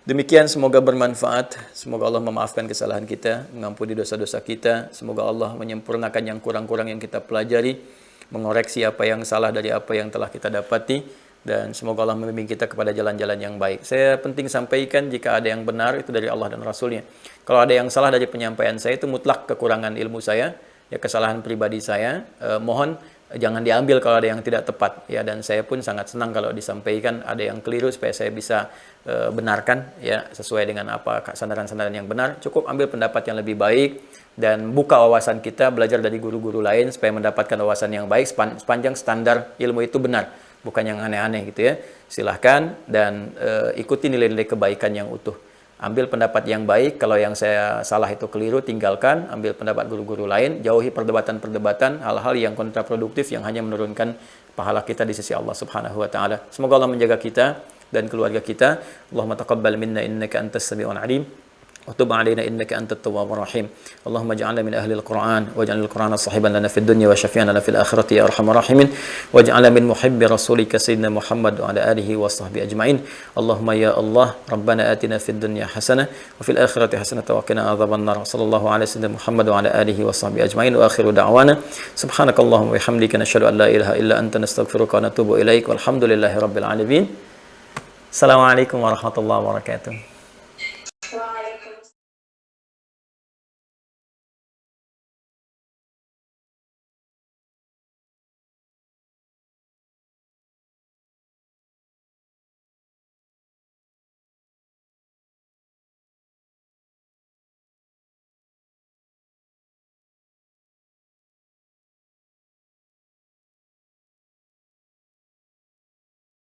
Demikian, semoga bermanfaat. Semoga Allah memaafkan kesalahan kita, mengampuni dosa-dosa kita. Semoga Allah menyempurnakan yang kurang-kurang yang kita pelajari, mengoreksi apa yang salah dari apa yang telah kita dapati. Dan semoga Allah membimbing kita kepada jalan-jalan yang baik. Saya penting sampaikan, jika ada yang benar itu dari Allah dan Rasulnya. Kalau ada yang salah dari penyampaian saya, itu mutlak kekurangan ilmu saya, ya kesalahan pribadi saya. Mohon jangan diambil kalau ada yang tidak tepat. Ya, dan saya pun sangat senang kalau disampaikan ada yang keliru supaya saya bisa benarkan ya sesuai dengan apa sandaran-sandaran yang benar. Cukup ambil pendapat yang lebih baik dan buka wawasan kita, belajar dari guru-guru lain supaya mendapatkan wawasan yang baik sepanjang standar ilmu itu benar. Bukan yang aneh-aneh gitu ya. Silahkan dan ikuti nilai-nilai kebaikan yang utuh. Ambil pendapat yang baik, kalau yang saya salah itu keliru, tinggalkan. Ambil pendapat guru-guru lain, jauhi perdebatan-perdebatan, hal-hal yang kontraproduktif yang hanya menurunkan pahala kita di sisi Allah Subhanahu wa taala. Semoga Allah menjaga kita dan keluarga kita. Allahumma taqabbal minna innaka antas sami'un alim. وتب علينا إنك أنت التواب الرحيم اللهم اجعلنا من أهل القرآن واجعل القرآن صاحبا لنا في الدنيا وشفيعا لنا في الآخرة يا أرحم الراحمين واجعلنا من محب رسولك سيدنا محمد وعلى آله وصحبه أجمعين اللهم يا الله ربنا آتنا في الدنيا حسنة وفي الآخرة حسنة وقنا عذاب النار صلى الله على سيدنا محمد وعلى آله وصحبه أجمعين وآخر دعوانا سبحانك اللهم وبحمدك نشهد أن لا إله إلا أنت نستغفرك ونتوب إليك والحمد لله رب العالمين السلام عليكم ورحمة الله وبركاته